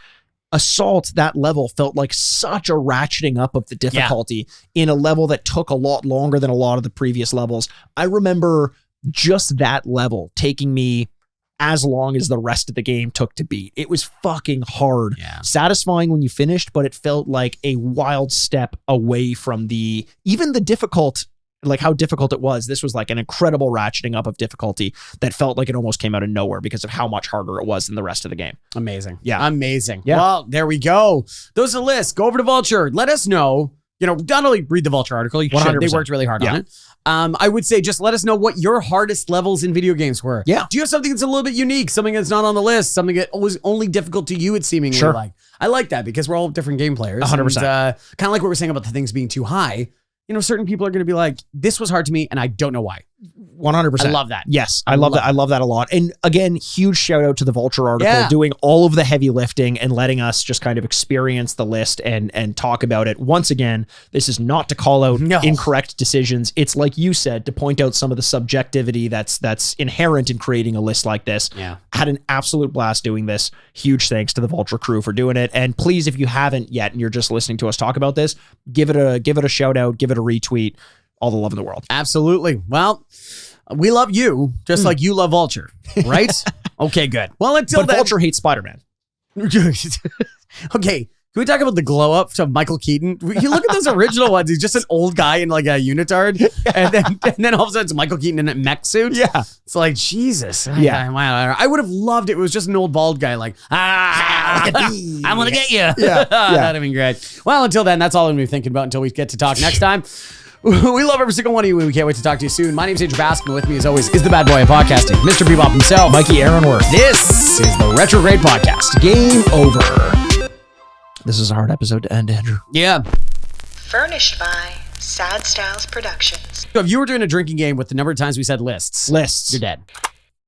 S3: Assault, that level felt like such a ratcheting up of the difficulty in a level that took a lot longer than a lot of the previous levels. I remember just that level taking me as long as the rest of the game took to beat. It was fucking hard.
S4: Yeah.
S3: Satisfying when you finished, but it felt like a wild step away from even the difficult, like how difficult it was. This was like an incredible ratcheting up of difficulty that felt like it almost came out of nowhere because of how much harder it was than the rest of the game.
S4: Amazing.
S3: Yeah.
S4: Amazing.
S3: Yeah.
S4: Well, there we go. Those are the lists. Go over to Vulture. Let us know. Not only read the Vulture article, you should. They
S3: 100%.
S4: worked really hard on it. I would say just let us know what your hardest levels in video games were.
S3: Yeah.
S4: Do you have something that's a little bit unique, something that's not on the list, something that was only difficult to you, it seemingly
S3: Sure.
S4: like? I like that because we're all different game players.
S3: 100%.
S4: Kind of like what we're saying about the things being too high. Certain people are going to be like, this was hard to me and I don't know why.
S3: 100%.
S4: I love that.
S3: Yes, I love that. I love that a lot. And again, huge shout out to the Vulture article doing all of the heavy lifting and letting us just kind of experience the list and talk about it. Once again, this is not to call out incorrect decisions. It's like you said, to point out some of the subjectivity that's inherent in creating a list like this.
S4: Yeah.
S3: Had an absolute blast doing this. Huge thanks to the Vulture crew for doing it. And please, if you haven't yet and you're just listening to us talk about this, give it a shout out, give it a retweet. All the love in the world.
S4: Absolutely. Well, we love you just like you love Vulture, right? Okay, good. Well, until then.
S3: Vulture hates Spider-Man.
S4: Okay. Can we talk about the glow up to Michael Keaton? You look at those original ones. He's just an old guy in like a unitard. And then all of a sudden it's Michael Keaton in a mech suit.
S3: Yeah.
S4: It's like, Jesus.
S3: Yeah.
S4: I would have loved it. It was just an old bald guy like, I'm going to get you.
S3: Yeah.
S4: That'd have been great. Well, until then, that's all I'm going to be thinking about until we get to talk next time. We love every single one of you, and we can't wait to talk to you soon. My name's Andrew Baskin. With me, as always, is the bad boy of podcasting, Mr. Bebop himself,
S3: Mikey Aaronworth.
S4: This is the Retrograde Podcast.
S3: Game over. This is a hard episode to end, Andrew.
S4: Yeah.
S1: Furnished by Sad Styles Productions.
S4: So if you were doing a drinking game with the number of times we said lists,
S3: Lists.
S4: you're dead.